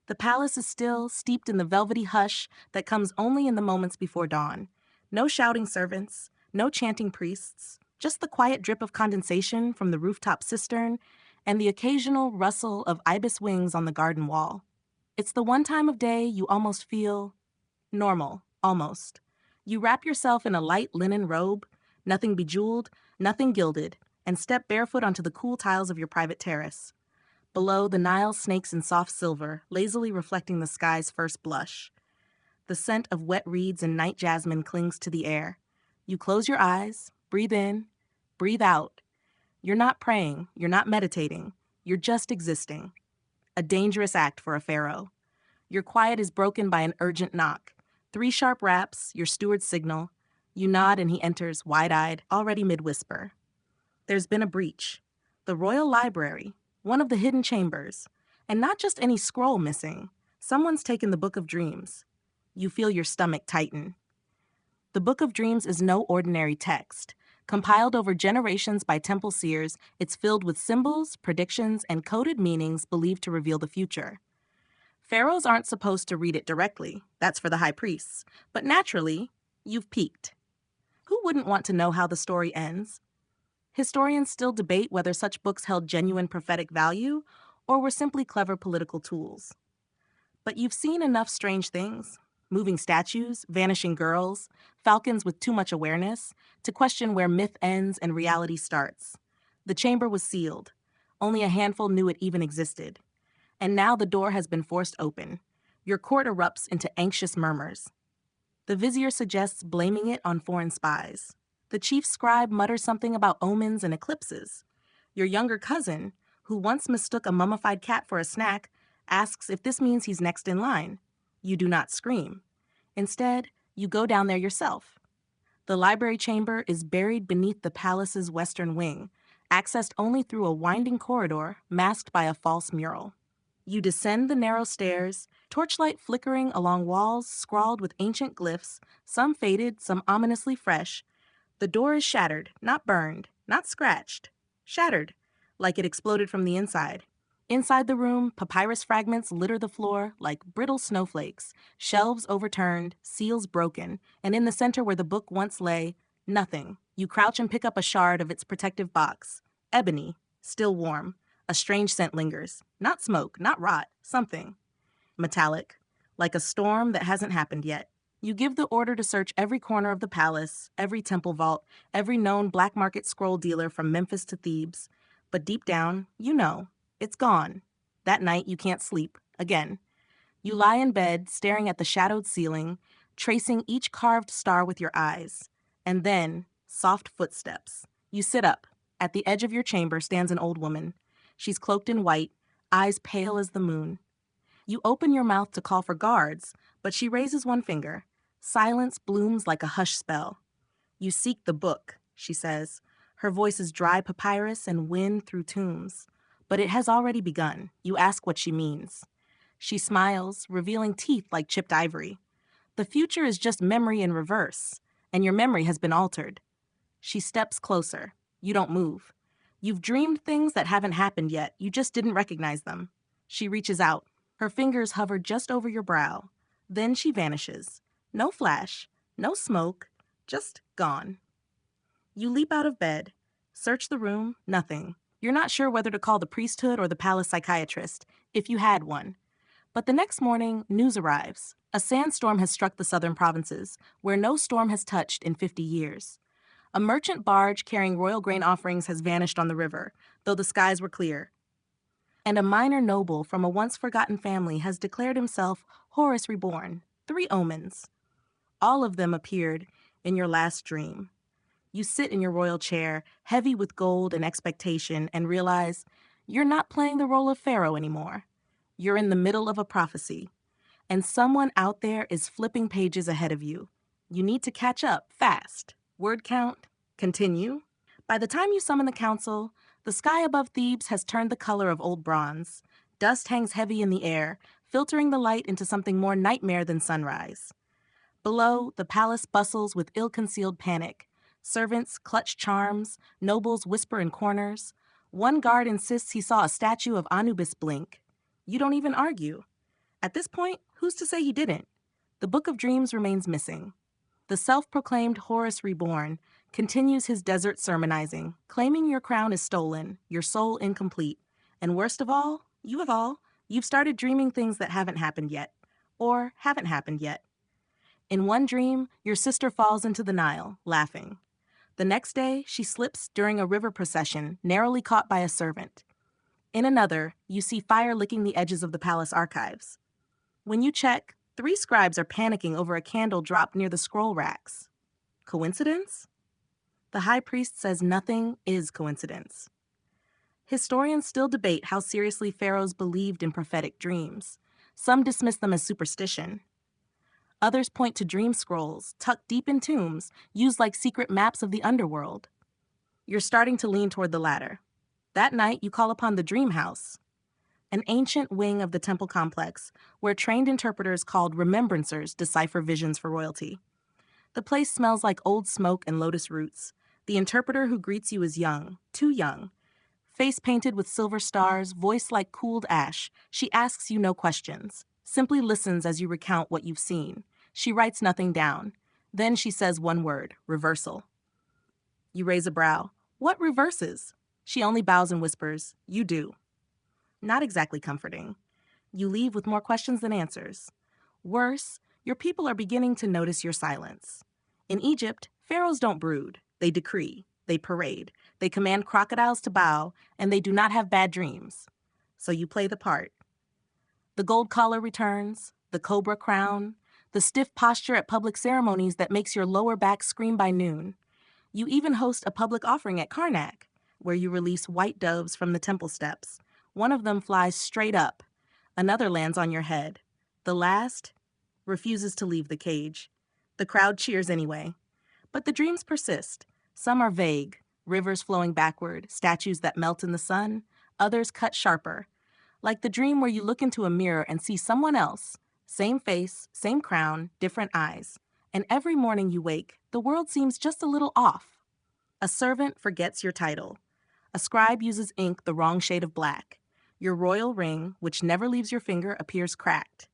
The palace is still, steeped in the velvety hush that comes only in the moments before dawn. No shouting servants, no chanting priests, just the quiet drip of condensation from the rooftop cistern and the occasional rustle of ibis wings on the garden wall. It's the one time of day you almost feel normal, almost. You wrap yourself in a light linen robe, nothing bejeweled, nothing gilded, and step barefoot onto the cool tiles of your private terrace. Below, the Nile snakes in soft silver, lazily reflecting the sky's first blush. The scent of wet reeds and night jasmine clings to the air. You close your eyes, breathe in, breathe out. You're not praying, you're not meditating, you're just existing. A dangerous act for a pharaoh. Your quiet is broken by an urgent knock. 3 sharp raps, your steward's signal. You nod and he enters, wide-eyed, already mid-whisper. There's been a breach. The royal library. One of the hidden chambers. And not just any scroll missing. Someone's taken the Book of Dreams. You feel your stomach tighten. The Book of Dreams is no ordinary text. Compiled over generations by temple seers, it's filled with symbols, predictions, and coded meanings believed to reveal the future. Pharaohs aren't supposed to read it directly, that's for the high priests, but naturally, you've peeked. Who wouldn't want to know how the story ends? Historians still debate whether such books held genuine prophetic value or were simply clever political tools. But you've seen enough strange things, moving statues, vanishing girls, falcons with too much awareness, to question where myth ends and reality starts. The chamber was sealed. Only a handful knew it even existed. And now the door has been forced open. Your court erupts into anxious murmurs. The vizier suggests blaming it on foreign spies. The chief scribe mutters something about omens and eclipses. Your younger cousin, who once mistook a mummified cat for a snack, asks if this means he's next in line. You do not scream. Instead, you go down there yourself. The library chamber is buried beneath the palace's western wing, accessed only through a winding corridor masked by a false mural. You descend the narrow stairs, torchlight flickering along walls scrawled with ancient glyphs, some faded, some ominously fresh. The door is shattered, not burned, not scratched. Shattered, like it exploded from the inside. Inside the room, papyrus fragments litter the floor like brittle snowflakes, shelves overturned, seals broken, and in the center where the book once lay, nothing. You crouch and pick up a shard of its protective box. Ebony, still warm. A strange scent lingers. Not smoke, not rot, something. Metallic, like a storm that hasn't happened yet. You give the order to search every corner of the palace, every temple vault, every known black market scroll dealer from Memphis to Thebes. But deep down, you know, it's gone. That night, you can't sleep, again. You lie in bed, staring at the shadowed ceiling, tracing each carved star with your eyes. And then, soft footsteps. You sit up. At the edge of your chamber stands an old woman. She's cloaked in white, eyes pale as the moon. You open your mouth to call for guards, but she raises one finger. Silence blooms like a hush spell. You seek the book, she says. Her voice is dry papyrus and wind through tombs. But it has already begun. You ask what she means. She smiles, revealing teeth like chipped ivory. The future is just memory in reverse, and your memory has been altered. She steps closer. You don't move. You've dreamed things that haven't happened yet. You just didn't recognize them. She reaches out. Her fingers hover just over your brow. Then she vanishes. No flash, no smoke, just gone. You leap out of bed. Search the room, nothing. You're not sure whether to call the priesthood or the palace psychiatrist, if you had one. But the next morning, news arrives. A sandstorm has struck the southern provinces, where no storm has touched in 50 years. A merchant barge carrying royal grain offerings has vanished on the river, though the skies were clear. And a minor noble from a once-forgotten family has declared himself Horus Reborn. 3 omens. All of them appeared in your last dream. You sit in your royal chair, heavy with gold and expectation, and realize you're not playing the role of Pharaoh anymore. You're in the middle of a prophecy, and someone out there is flipping pages ahead of you. You need to catch up fast. Word count, continue. By the time you summon the council, the sky above Thebes has turned the color of old bronze. Dust hangs heavy in the air, filtering the light into something more nightmare than sunrise. Below, the palace bustles with ill-concealed panic. Servants clutch charms, nobles whisper in corners. One guard insists he saw a statue of Anubis blink. You don't even argue. At this point, who's to say he didn't? The Book of Dreams remains missing. The self-proclaimed Horus Reborn continues his desert sermonizing, claiming your crown is stolen, your soul incomplete, and worst of all, you've started dreaming things that haven't happened yet, or haven't happened yet. In one dream, your sister falls into the Nile, laughing. The next day, she slips during a river procession, narrowly caught by a servant. In another, you see fire licking the edges of the palace archives. When you check, 3 scribes are panicking over a candle dropped near the scroll racks. Coincidence? The high priest says nothing is coincidence. Historians still debate how seriously pharaohs believed in prophetic dreams. Some dismiss them as superstition. Others point to dream scrolls, tucked deep in tombs, used like secret maps of the underworld. You're starting to lean toward the latter. That night, you call upon the Dream House, an ancient wing of the temple complex where trained interpreters called remembrancers decipher visions for royalty. The place smells like old smoke and lotus roots. The interpreter who greets you is young, too young. Face painted with silver stars, voice like cooled ash, she asks you no questions. simply listens as you recount what you've seen. She writes nothing down. Then she says one word, reversal. You raise a brow. What reverses? She only bows and whispers, you do. Not exactly comforting. You leave with more questions than answers. Worse, your people are beginning to notice your silence. In Egypt, pharaohs don't brood. They decree. They parade. They command crocodiles to bow, and they do not have bad dreams. So you play the part. The gold collar returns, the cobra crown, the stiff posture at public ceremonies that makes your lower back scream by noon. You even host a public offering at Karnak, where you release white doves from the temple steps. One of them flies straight up. Another lands on your head. The last refuses to leave the cage. The crowd cheers anyway. But the dreams persist. Some are vague, rivers flowing backward, statues that melt in the sun. Others cut sharper. Like the dream where you look into a mirror and see someone else. Same face, same crown, different eyes. And every morning you wake, the world seems just a little off. A servant forgets your title. A scribe uses ink the wrong shade of black. Your royal ring, which never leaves your finger, appears cracked.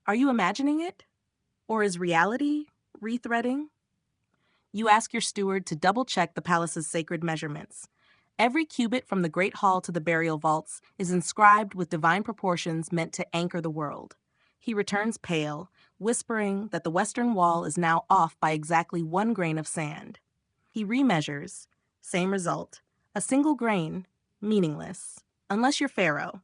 Are you imagining it? Or is reality rethreading? You ask your steward to double-check the palace's sacred measurements. Every cubit from the Great Hall to the burial vaults is inscribed with divine proportions meant to anchor the world. He returns pale, whispering that the western wall is now off by exactly 1 grain of sand. He remeasures. Same result. A single grain, meaningless. Unless you're Pharaoh.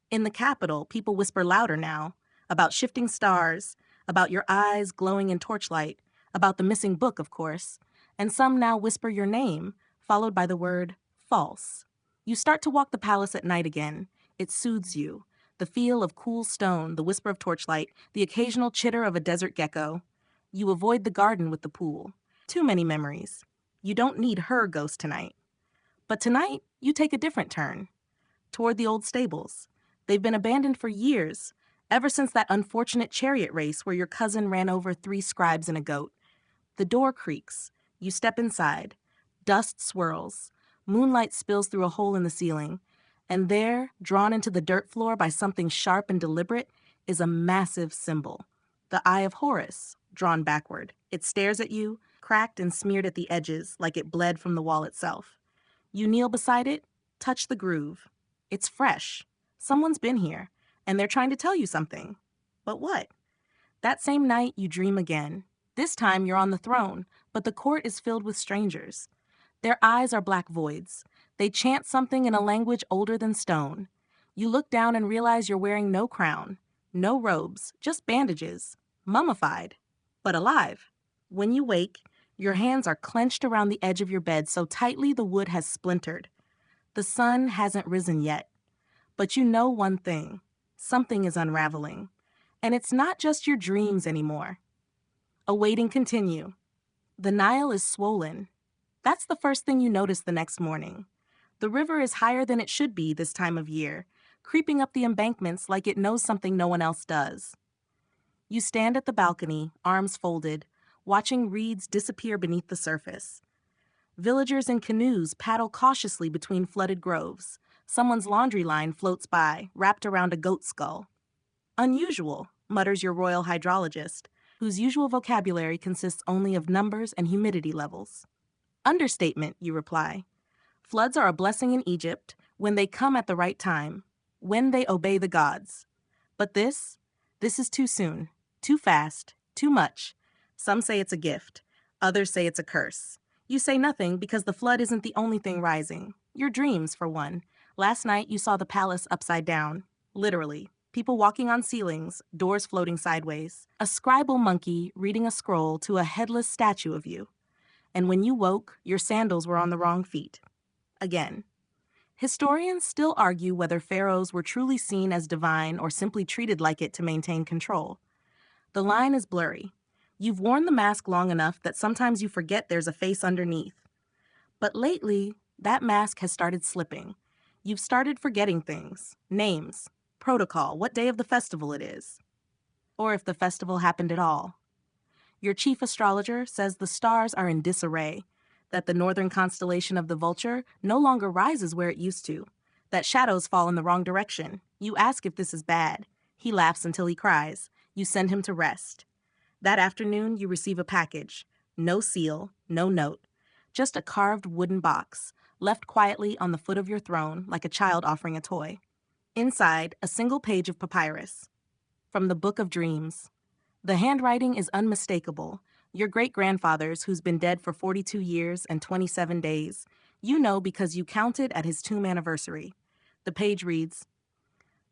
In the capital, people whisper louder now, about shifting stars, about your eyes glowing in torchlight, about the missing book, of course, and some now whisper your name, followed by the word false. You start to walk the palace at night again. It soothes you. The feel of cool stone, the whisper of torchlight, the occasional chitter of a desert gecko. You avoid the garden with the pool. Too many memories. You don't need her ghost tonight. But tonight, you take a different turn. Toward the old stables. They've been abandoned for years, ever since that unfortunate chariot race where your cousin ran over 3 scribes and a goat. The door creaks. You step inside. Dust swirls. Moonlight spills through a hole in the ceiling. And there, drawn into the dirt floor by something sharp and deliberate, is a massive symbol. The Eye of Horus, drawn backward. It stares at you, cracked and smeared at the edges like it bled from the wall itself. You kneel beside it, touch the groove. It's fresh. Someone's been here, and they're trying to tell you something. But what? That same night, you dream again. This time, you're on the throne, but the court is filled with strangers. Their eyes are black voids. They chant something in a language older than stone. You look down and realize you're wearing no crown, no robes, just bandages, mummified, but alive. When you wake, your hands are clenched around the edge of your bed so tightly the wood has splintered. The sun hasn't risen yet. But you know one thing. Something is unraveling. And it's not just your dreams anymore. Awaiting continue. The Nile is swollen. That's the first thing you notice the next morning. The river is higher than it should be this time of year, creeping up the embankments like it knows something no one else does. You stand at the balcony, arms folded, watching reeds disappear beneath the surface. Villagers in canoes paddle cautiously between flooded groves. Someone's laundry line floats by, wrapped around a goat skull. Unusual, mutters your royal hydrologist, whose usual vocabulary consists only of numbers and humidity levels. Understatement, you reply. Floods are a blessing in Egypt when they come at the right time, when they obey the gods. But this is too soon, too fast, too much. Some say it's a gift. Others say it's a curse. You say nothing because the flood isn't the only thing rising. Your dreams, for one. Last night, you saw the palace upside down. Literally. People walking on ceilings, doors floating sideways. A scribal monkey reading a scroll to a headless statue of you. And when you woke, your sandals were on the wrong feet. Again. Historians still argue whether pharaohs were truly seen as divine or simply treated like it to maintain control. The line is blurry. You've worn the mask long enough that sometimes you forget there's a face underneath. But lately, that mask has started slipping. You've started forgetting things, names, protocol, what day of the festival it is. Or if the festival happened at all. Your chief astrologer says the stars are in disarray, that the northern constellation of the Vulture no longer rises where it used to, that shadows fall in the wrong direction. You ask if this is bad. He laughs until he cries. You send him to rest. That afternoon, you receive a package. No seal, no note. Just a carved wooden box, left quietly on the foot of your throne like a child offering a toy. Inside, a single page of papyrus. From the Book of Dreams. The handwriting is unmistakable. Your great-grandfather's, who's been dead for 42 years and 27 days. You know because you counted at his tomb anniversary. The page reads,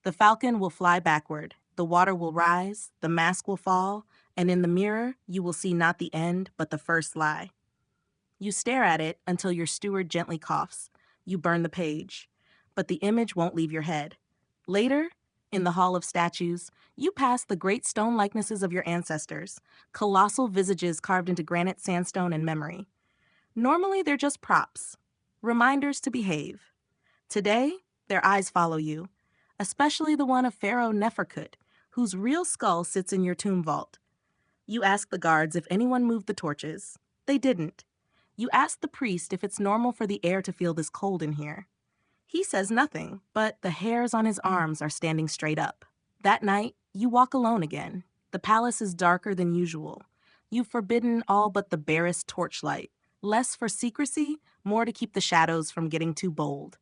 "The falcon will fly backward, the water will rise, the mask will fall, and in the mirror you will see not the end, but the first lie." You stare at it until your steward gently coughs. You burn the page. But the image won't leave your head. Later, in the Hall of Statues, you pass the great stone likenesses of your ancestors, colossal visages carved into granite sandstone in memory. Normally, they're just props, reminders to behave. Today, their eyes follow you, especially the one of Pharaoh Neferkut, whose real skull sits in your tomb vault. You ask the guards if anyone moved the torches. They didn't. You ask the priest if it's normal for the air to feel this cold in here. He says nothing, but the hairs on his arms are standing straight up. That night, you walk alone again. The palace is darker than usual. You've forbidden all but the barest torchlight. Less for secrecy, more to keep the shadows from getting too bold.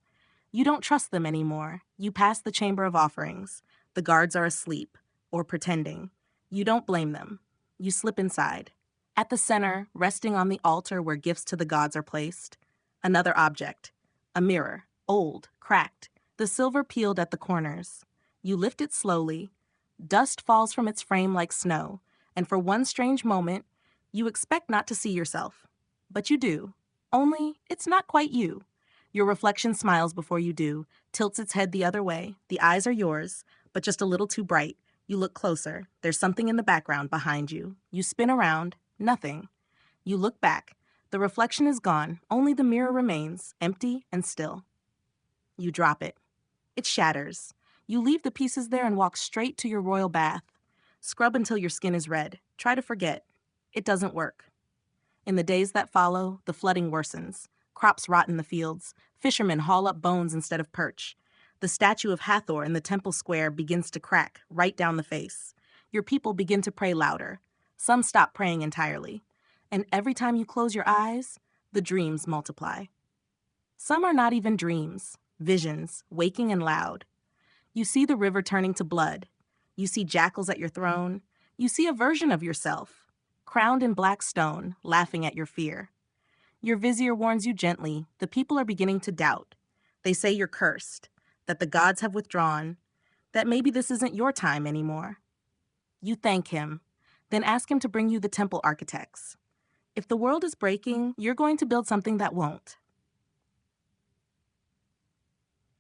You don't trust them anymore. You pass the chamber of offerings. The guards are asleep, or pretending. You don't blame them. You slip inside. At the center, resting on the altar where gifts to the gods are placed, another object, a mirror, old, cracked, the silver peeled at the corners. You lift it slowly. Dust falls from its frame like snow, and for one strange moment, you expect not to see yourself. But you do. Only, it's not quite you. Your reflection smiles before you do, tilts its head the other way. The eyes are yours, but just a little too bright. You look closer. There's something in the background behind you. You spin around. Nothing. You look back. The reflection is gone. Only the mirror remains, empty and still. You drop it. It shatters. You leave the pieces there and walk straight to your royal bath. Scrub until your skin is red. Try to forget. It doesn't work. In the days that follow, the flooding worsens. Crops rot in the fields. Fishermen haul up bones instead of perch. The statue of Hathor in the temple square begins to crack right down the face. Your people begin to pray louder. Some stop praying entirely. And every time you close your eyes, the dreams multiply. Some are not even dreams, visions, waking and loud. You see the river turning to blood. You see jackals at your throne. You see a version of yourself, crowned in black stone, laughing at your fear. Your vizier warns you gently. The people are beginning to doubt. They say you're cursed, that the gods have withdrawn, that maybe this isn't your time anymore. You thank him, then ask him to bring you the temple architects. If the world is breaking, you're going to build something that won't.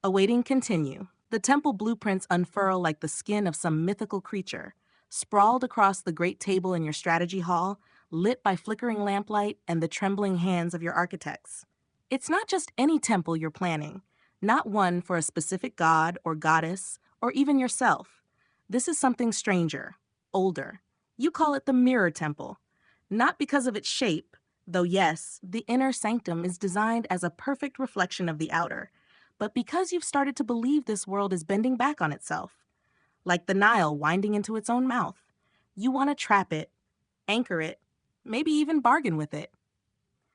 Awaiting continue. The temple blueprints unfurl like the skin of some mythical creature, sprawled across the great table in your strategy hall, lit by flickering lamplight and the trembling hands of your architects. It's not just any temple you're planning, not one for a specific god or goddess, or even yourself. This is something stranger, older. You call it the Mirror Temple, not because of its shape, though yes, the inner sanctum is designed as a perfect reflection of the outer, but because you've started to believe this world is bending back on itself. Like the Nile winding into its own mouth. You want to trap it, anchor it, maybe even bargain with it.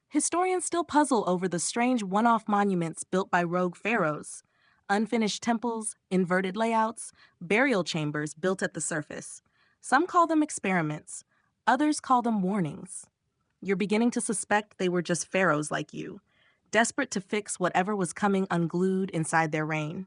Historians still puzzle over the strange one-off monuments built by rogue pharaohs, unfinished temples, inverted layouts, burial chambers built at the surface. Some call them experiments, others call them warnings. You're beginning to suspect they were just pharaohs like you, desperate to fix whatever was coming unglued inside their reign.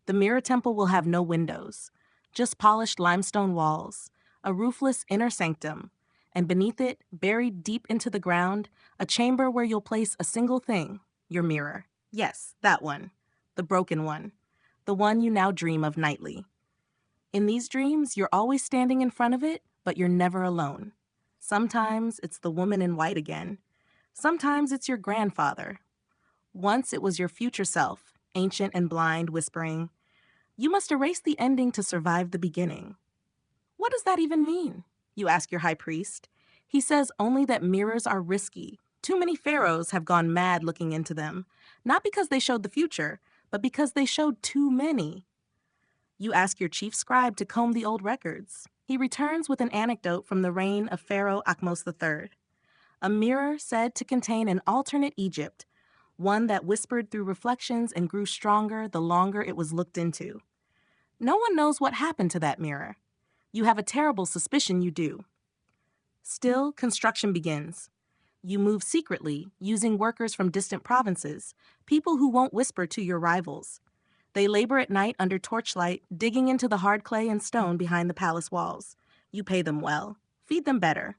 The Mirror Temple will have no windows, just polished limestone walls, a roofless inner sanctum, and beneath it, buried deep into the ground, a chamber where you'll place a single thing, your mirror. Yes, that one, the broken one, the one you now dream of nightly. In these dreams, you're always standing in front of it, but you're never alone. Sometimes it's the woman in white again. Sometimes it's your grandfather. Once it was your future self, ancient and blind, whispering, "You must erase the ending to survive the beginning." What does that even mean? You ask your high priest. He says only that mirrors are risky. Too many pharaohs have gone mad looking into them, not because they showed the future, but because they showed too many. You ask your chief scribe to comb the old records. He returns with an anecdote from the reign of Pharaoh Ahmose III. A mirror said to contain an alternate Egypt, one that whispered through reflections and grew stronger the longer it was looked into. No one knows what happened to that mirror. You have a terrible suspicion you do. Still, construction begins. You move secretly, using workers from distant provinces, people who won't whisper to your rivals. They labor at night under torchlight, digging into the hard clay and stone behind the palace walls. You pay them well, feed them better.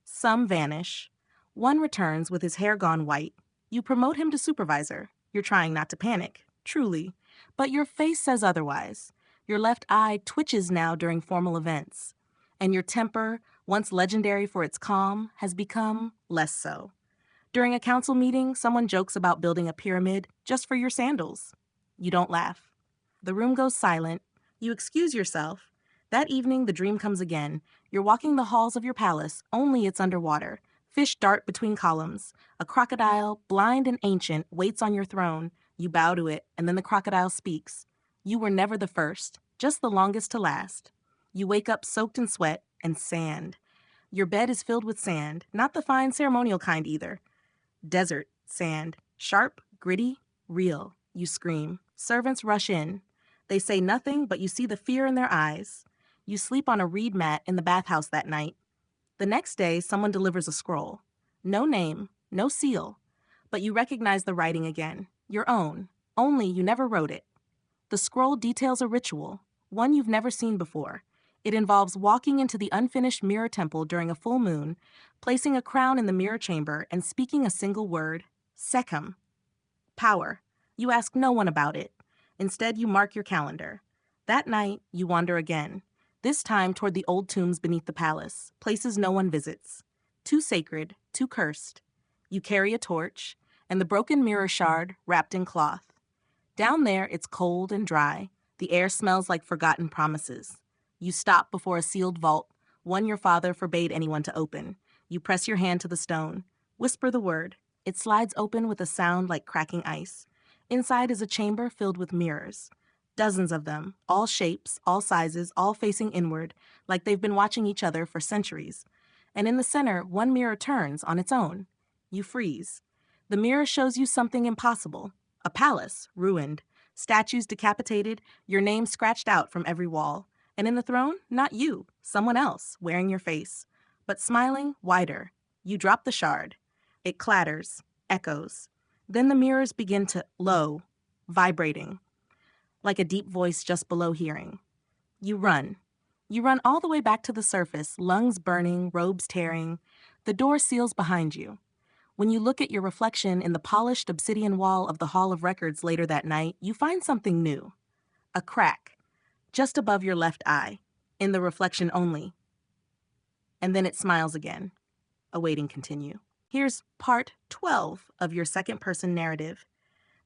Some vanish. One returns with his hair gone white. You promote him to supervisor. You're trying not to panic, truly. But your face says otherwise. Your left eye twitches now during formal events. And your temper, once legendary for its calm, has become less so. During a council meeting, someone jokes about building a pyramid just for your sandals. You don't laugh. The room goes silent. You excuse yourself. That evening, the dream comes again. You're walking the halls of your palace, only it's underwater. Fish dart between columns. A crocodile, blind and ancient, waits on your throne. You bow to it, and then the crocodile speaks. You were never the first, just the longest to last. You wake up soaked in sweat and sand. Your bed is filled with sand, not the fine ceremonial kind either. Desert sand, sharp, gritty, real. You scream. Servants rush in. They say nothing, but you see the fear in their eyes. You sleep on a reed mat in the bathhouse that night. The next day, someone delivers a scroll. No name, no seal. But you recognize the writing again. Your own. Only you never wrote it. The scroll details a ritual, one you've never seen before. It involves walking into the unfinished mirror temple during a full moon, placing a crown in the mirror chamber, and speaking a single word, Sekhem. Power. You ask no one about it. Instead, you mark your calendar. That night, you wander again, this time toward the old tombs beneath the palace, places no one visits. Too sacred, too cursed. You carry a torch, and the broken mirror shard wrapped in cloth. Down there, it's cold and dry. The air smells like forgotten promises. You stop before a sealed vault, one your father forbade anyone to open. You press your hand to the stone. Whisper the word. It slides open with a sound like cracking ice. Inside is a chamber filled with mirrors. Dozens of them, all shapes, all sizes, all facing inward, like they've been watching each other for centuries. And in the center, one mirror turns on its own. You freeze. The mirror shows you something impossible. A palace, ruined. Statues decapitated, your name scratched out from every wall. And in the throne, not you, someone else, wearing your face. But smiling, wider. You drop the shard. It clatters, echoes. Then the mirrors begin to low, vibrating, like a deep voice just below hearing. You run. You run all the way back to the surface, lungs burning, robes tearing. The door seals behind you. When you look at your reflection in the polished obsidian wall of the Hall of Records later that night, you find something new. A crack, just above your left eye, in the reflection only. And then it smiles again, awaiting continue. Here's part 12 of your second-person narrative,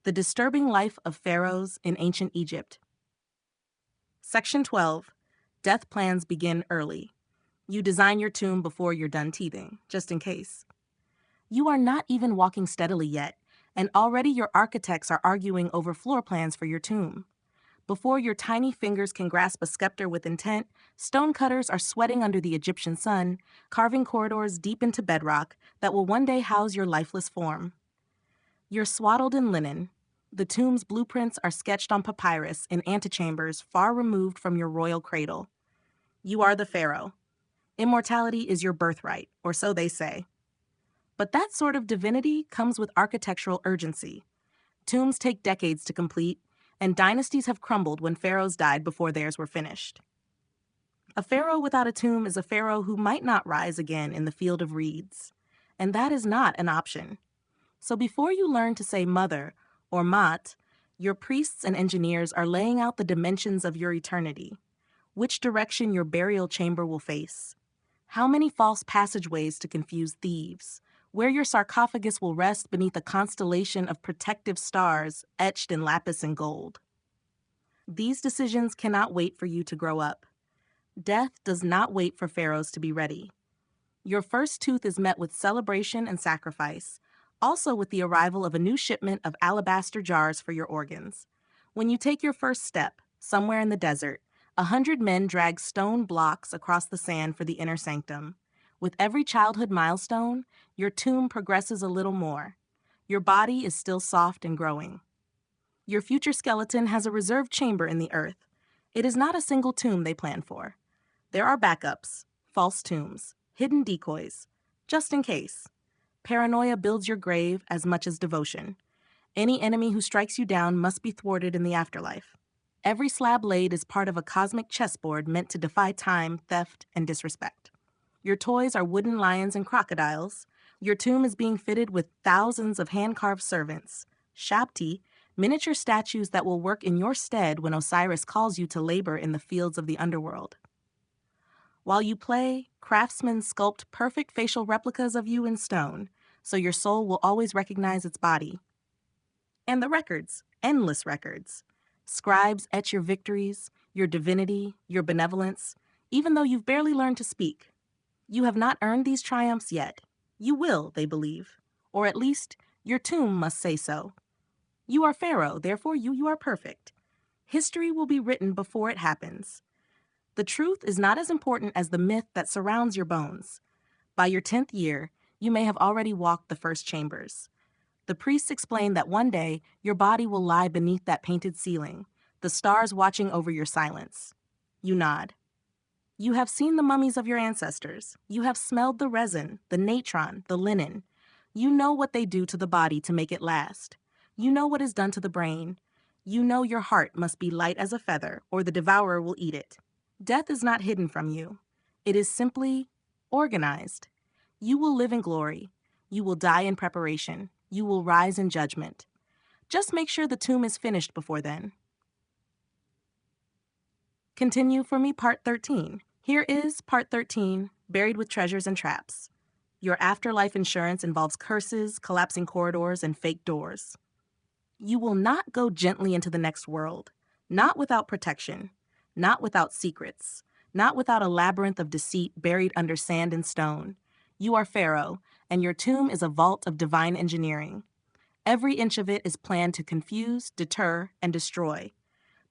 The Disturbing Life of Pharaohs in Ancient Egypt. Section 12. Death plans begin early. You design your tomb before you're done teething, just in case. You are not even walking steadily yet, and already your architects are arguing over floor plans for your tomb. Before your tiny fingers can grasp a scepter with intent, stonecutters are sweating under the Egyptian sun, carving corridors deep into bedrock that will one day house your lifeless form. You're swaddled in linen. The tomb's blueprints are sketched on papyrus in antechambers far removed from your royal cradle. You are the pharaoh. Immortality is your birthright, or so they say. But that sort of divinity comes with architectural urgency. Tombs take decades to complete, and dynasties have crumbled when pharaohs died before theirs were finished. A pharaoh without a tomb is a pharaoh who might not rise again in the field of reeds, and that is not an option. So before you learn to say mother or mat, your priests and engineers are laying out the dimensions of your eternity, which direction your burial chamber will face, how many false passageways to confuse thieves, where your sarcophagus will rest beneath a constellation of protective stars etched in lapis and gold. These decisions cannot wait for you to grow up. Death does not wait for pharaohs to be ready. Your first tooth is met with celebration and sacrifice, also with the arrival of a new shipment of alabaster jars for your organs. When you take your first step, Somewhere in the desert, 100 men drag stone blocks across the sand for the inner sanctum. With every childhood milestone, your tomb progresses a little more. Your body is still soft and growing. Your future skeleton has a reserved chamber in the earth. It is not a single tomb they plan for. There are backups, false tombs, hidden decoys, just in case. Paranoia builds your grave as much as devotion. Any enemy who strikes you down must be thwarted in the afterlife. Every slab laid is part of a cosmic chessboard meant to defy time, theft, and disrespect. Your toys are wooden lions and crocodiles. Your tomb is being fitted with thousands of hand-carved servants, shabti, miniature statues that will work in your stead when Osiris calls you to labor in the fields of the underworld. While you play, craftsmen sculpt perfect facial replicas of you in stone, so your soul will always recognize its body. And the records, endless records. Scribes etch your victories, your divinity, your benevolence, even though you've barely learned to speak. You have not earned these triumphs yet. You will, they believe. Or at least, your tomb must say so. You are Pharaoh, therefore you are perfect. History will be written before it happens. The truth is not as important as the myth that surrounds your bones. By your 10th year, you may have already walked the first chambers. The priests explain that one day, your body will lie beneath that painted ceiling, the stars watching over your silence. You nod. You have seen the mummies of your ancestors. You have smelled the resin, the natron, the linen. You know what they do to the body to make it last. You know what is done to the brain. You know your heart must be light as a feather, or the devourer will eat it. Death is not hidden from you. It is simply organized. You will live in glory. You will die in preparation. You will rise in judgment. Just make sure the tomb is finished before then. Continue for me, part 13. Here is part 13, Buried with Treasures and Traps. Your afterlife insurance involves curses, collapsing corridors, and fake doors. You will not go gently into the next world, not without protection, not without secrets, not without a labyrinth of deceit buried under sand and stone. You are Pharaoh, and your tomb is a vault of divine engineering. Every inch of it is planned to confuse, deter, and destroy.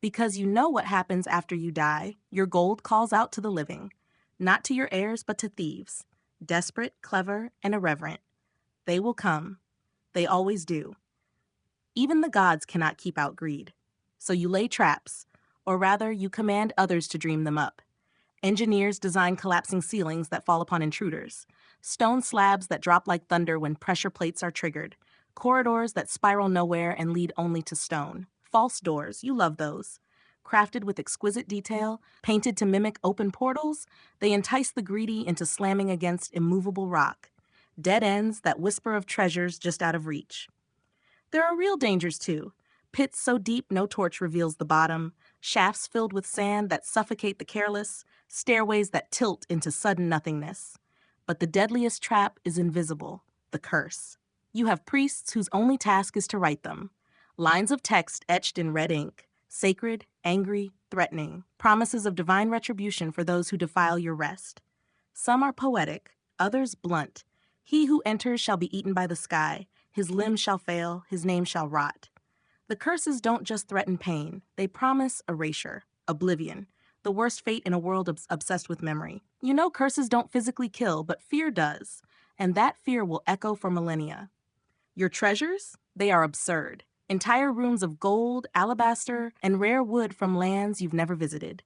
Because you know what happens after you die, your gold calls out to the living, not to your heirs but to thieves, desperate, clever, and irreverent. They will come. They always do. Even the gods cannot keep out greed. So you lay traps, or rather, you command others to dream them up. Engineers design collapsing ceilings that fall upon intruders, stone slabs that drop like thunder when pressure plates are triggered, corridors that spiral nowhere and lead only to stone. False doors, you love those. Crafted with exquisite detail, painted to mimic open portals, they entice the greedy into slamming against immovable rock. Dead ends that whisper of treasures just out of reach. There are real dangers, too. Pits so deep no torch reveals the bottom, shafts filled with sand that suffocate the careless, stairways that tilt into sudden nothingness. But the deadliest trap is invisible, the curse. You have priests whose only task is to write them. Lines of text etched in red ink, sacred, angry, threatening, promises of divine retribution for those who defile your rest. Some are poetic, others blunt. He who enters shall be eaten by the sky, his limbs shall fail, his name shall rot. The curses don't just threaten pain, they promise erasure, oblivion, the worst fate in a world obsessed with memory. You know curses don't physically kill, but fear does, and that fear will echo for millennia. Your treasures? They are absurd. Entire rooms of gold, alabaster, and rare wood from lands you've never visited.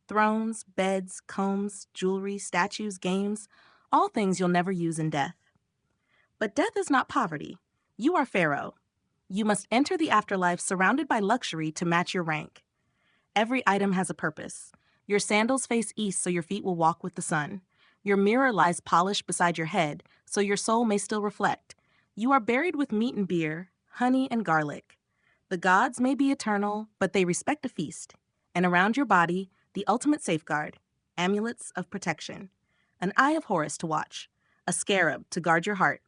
Thrones, beds, combs, jewelry, statues, games, all things you'll never use in death. But death is not poverty. You are Pharaoh. You must enter the afterlife surrounded by luxury to match your rank. Every item has a purpose. Your sandals face east so your feet will walk with the sun. Your mirror lies polished beside your head so your soul may still reflect. You are buried with meat and beer, honey and garlic. The gods may be eternal, but they respect a feast. And around your body, the ultimate safeguard, amulets of protection. An eye of Horus to watch, a scarab to guard your heart,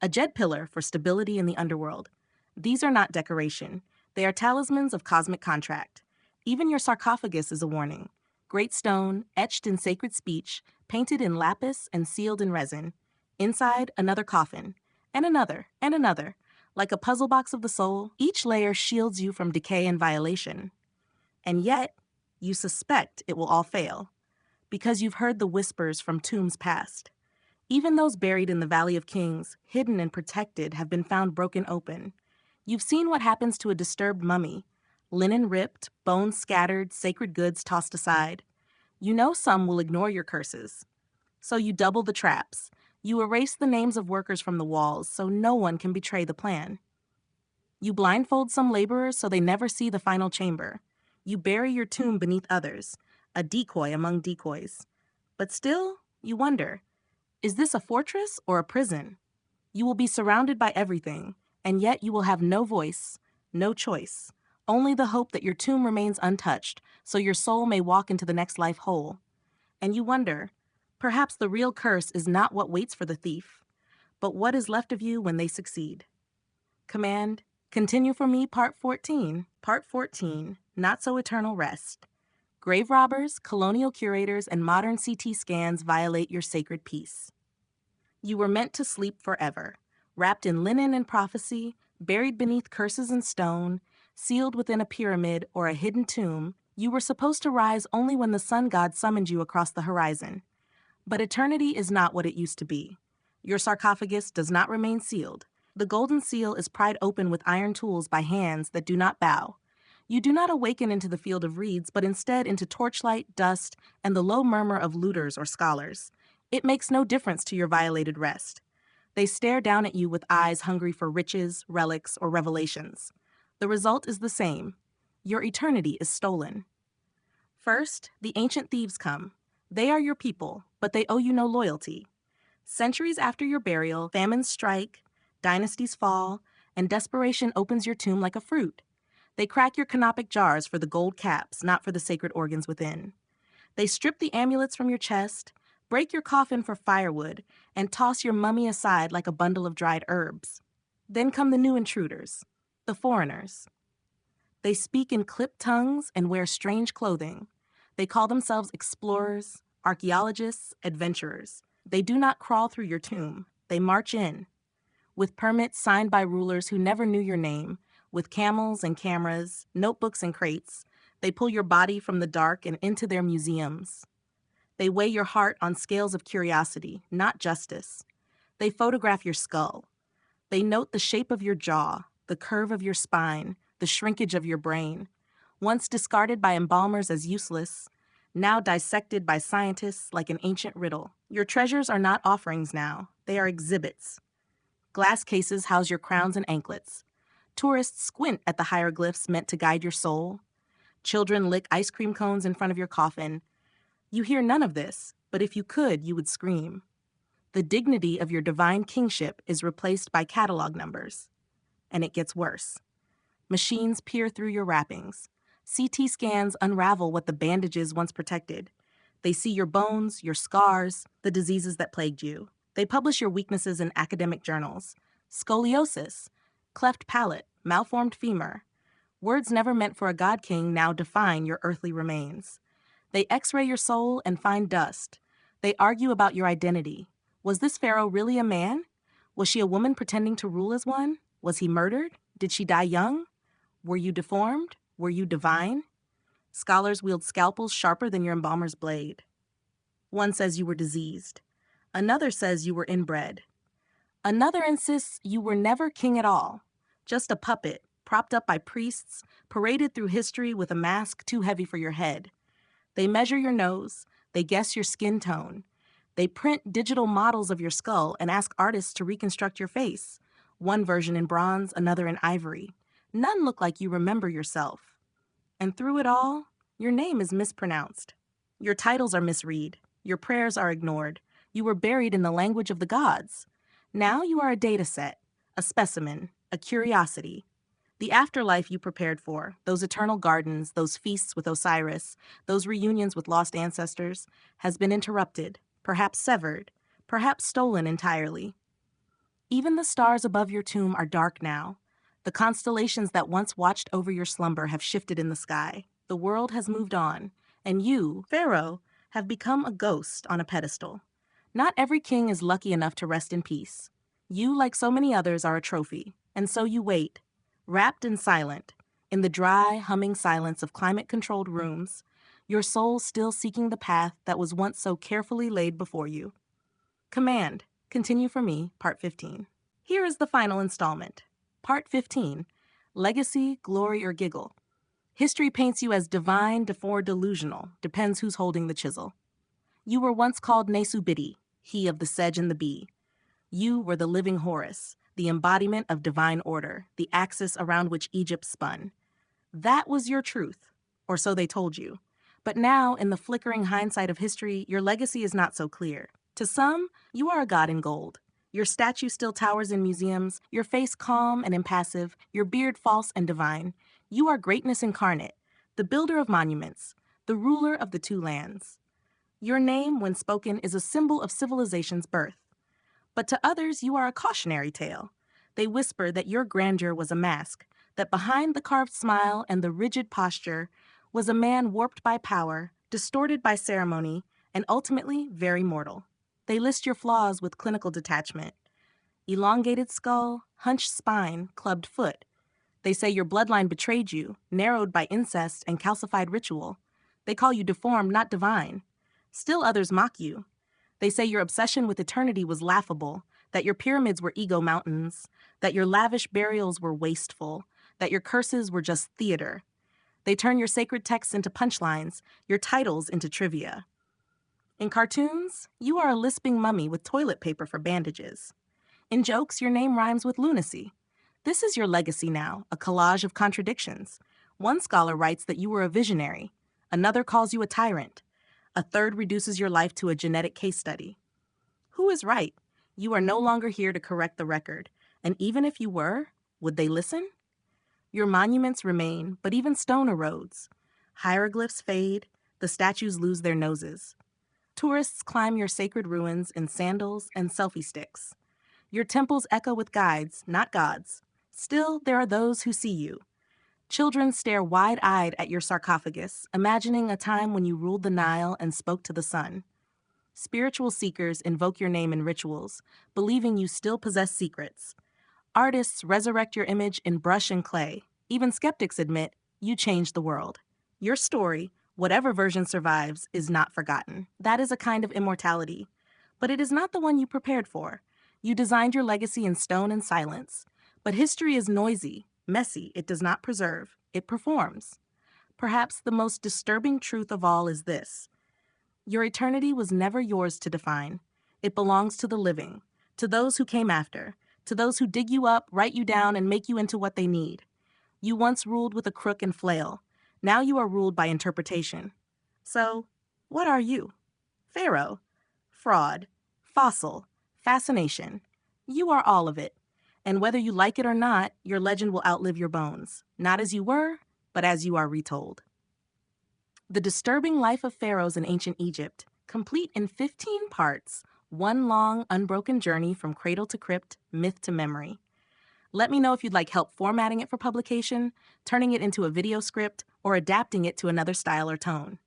a jet pillar for stability in the underworld. These are not decoration. They are talismans of cosmic contract. Even your sarcophagus is a warning. Great stone, etched in sacred speech, painted in lapis and sealed in resin. Inside, another coffin, and another. Like a puzzle box of the soul, each layer shields you from decay and violation. And yet, you suspect it will all fail, because you've heard the whispers from tombs past. Even those buried in the Valley of Kings, hidden and protected, have been found broken open. You've seen what happens to a disturbed mummy: linen ripped, bones scattered, sacred goods tossed aside. You know some will ignore your curses. So you double the traps. You erase the names of workers from the walls so no one can betray the plan. You blindfold some laborers so they never see the final chamber. You bury your tomb beneath others, a decoy among decoys. But still, you wonder, is this a fortress or a prison? You will be surrounded by everything, and yet you will have no voice, no choice, only the hope that your tomb remains untouched so your soul may walk into the next life whole. And you wonder, perhaps the real curse is not what waits for the thief, but what is left of you when they succeed. Command, continue for me, Part 14. Part 14, Not So Eternal Rest. Grave robbers, colonial curators, and modern CT scans violate your sacred peace. You were meant to sleep forever, wrapped in linen and prophecy, buried beneath curses and stone, sealed within a pyramid or a hidden tomb. You were supposed to rise only when the sun god summoned you across the horizon. But eternity is not what it used to be. Your sarcophagus does not remain sealed. The golden seal is pried open with iron tools by hands that do not bow. You do not awaken into the field of reeds, but instead into torchlight, dust, and the low murmur of looters or scholars. It makes no difference to your violated rest. They stare down at you with eyes hungry for riches, relics, or revelations. The result is the same. Your eternity is stolen. First, the ancient thieves come. They are your people, but they owe you no loyalty. Centuries after your burial, famines strike, dynasties fall, and desperation opens your tomb like a fruit. They crack your canopic jars for the gold caps, not for the sacred organs within. They strip the amulets from your chest, break your coffin for firewood, and toss your mummy aside like a bundle of dried herbs. Then come the new intruders, the foreigners. They speak in clipped tongues and wear strange clothing. They call themselves explorers, archaeologists, adventurers. They do not crawl through your tomb. They march in. With permits signed by rulers who never knew your name, with camels and cameras, notebooks and crates, they pull your body from the dark and into their museums. They weigh your heart on scales of curiosity, not justice. They photograph your skull. They note the shape of your jaw, the curve of your spine, the shrinkage of your brain. Once discarded by embalmers as useless, now dissected by scientists like an ancient riddle. Your treasures are not offerings now. They are exhibits. Glass cases house your crowns and anklets. Tourists squint at the hieroglyphs meant to guide your soul. Children lick ice cream cones in front of your coffin. You hear none of this, but if you could, you would scream. The dignity of your divine kingship is replaced by catalog numbers. And it gets worse. Machines peer through your wrappings. CT scans unravel what the bandages once protected. They see your bones, your scars, the diseases that plagued you. They publish your weaknesses in academic journals. Scoliosis, cleft palate, malformed femur. Words never meant for a god king now define your earthly remains. They x-ray your soul and find dust. They argue about your identity. Was this pharaoh really a man? Was she a woman pretending to rule as one? Was he murdered? Did she die young? Were you deformed? Were you divine? Scholars wield scalpels sharper than your embalmer's blade. One says you were diseased. Another says you were inbred. Another insists you were never king at all, just a puppet, propped up by priests, paraded through history with a mask too heavy for your head. They measure your nose, they guess your skin tone. They print digital models of your skull and ask artists to reconstruct your face, one version in bronze, another in ivory. None look like you remember yourself. And through it all, your name is mispronounced. Your titles are misread. Your prayers are ignored. You were buried in the language of the gods. Now you are a data set, a specimen, a curiosity. The afterlife you prepared for, those eternal gardens, those feasts with Osiris, those reunions with lost ancestors, has been interrupted, perhaps severed, perhaps stolen entirely. Even the stars above your tomb are dark now. The constellations that once watched over your slumber have shifted in the sky. The world has moved on, and you, Pharaoh, have become a ghost on a pedestal. Not every king is lucky enough to rest in peace. You, like so many others, are a trophy, and so you wait, wrapped and silent, In the dry, humming silence of climate-controlled rooms, your soul still seeking the path that was once so carefully laid before you. Command, continue for me, Part 15. Here is the final installment. Part 15, Legacy, Glory, or Giggle. History paints you as divine, or delusional, depends who's holding the chisel. You were once called Nesubiti, he of the sedge and the bee. You were the living Horus, the embodiment of divine order, the axis around which Egypt spun. That was your truth, or so they told you. But now, in the flickering hindsight of history, your legacy is not so clear. To some, you are a god in gold. Your statue still towers in museums, your face calm and impassive, your beard false and divine. You are greatness incarnate, the builder of monuments, the ruler of the two lands. Your name, when spoken, is a symbol of civilization's birth. But to others, you are a cautionary tale. They whisper that your grandeur was a mask, that behind the carved smile and the rigid posture was a man warped by power, distorted by ceremony, and ultimately very mortal. They list your flaws with clinical detachment. Elongated skull, hunched spine, clubbed foot. They say your bloodline betrayed you, narrowed by incest and calcified ritual. They call you deformed, not divine. Still others mock you. They say your obsession with eternity was laughable, that your pyramids were ego mountains, that your lavish burials were wasteful, that your curses were just theater. They turn your sacred texts into punchlines, your titles into trivia. In cartoons, you are a lisping mummy with toilet paper for bandages. In jokes, your name rhymes with lunacy. This is your legacy now, a collage of contradictions. One scholar writes that you were a visionary. Another calls you a tyrant. A third reduces your life to a genetic case study. Who is right? You are no longer here to correct the record. And even if you were, would they listen? Your monuments remain, but even stone erodes. Hieroglyphs fade, the statues lose their noses. Tourists climb your sacred ruins in sandals and selfie sticks. Your temples echo with guides, not gods. Still, there are those who see you. Children stare wide-eyed at your sarcophagus, imagining a time when you ruled the Nile and spoke to the sun. Spiritual seekers invoke your name in rituals, believing you still possess secrets. Artists resurrect your image in brush and clay. Even skeptics admit you changed the world. Your story, whatever version survives, is not forgotten. That is a kind of immortality. But it is not the one you prepared for. You designed your legacy in stone and silence. But history is noisy, messy. It does not preserve. It performs. Perhaps the most disturbing truth of all is this. Your eternity was never yours to define. It belongs to the living, to those who came after, to those who dig you up, write you down, and make you into what they need. You once ruled with a crook and flail. Now you are ruled by interpretation. So, what are you? Pharaoh, fraud, fossil, fascination. You are all of it. And whether you like it or not, your legend will outlive your bones. Not as you were, but as you are retold. The disturbing life of pharaohs in ancient Egypt, complete in 15 parts, one long, unbroken journey from cradle to crypt, myth to memory. Let me know if you'd like help formatting it for publication, turning it into a video script, or adapting it to another style or tone.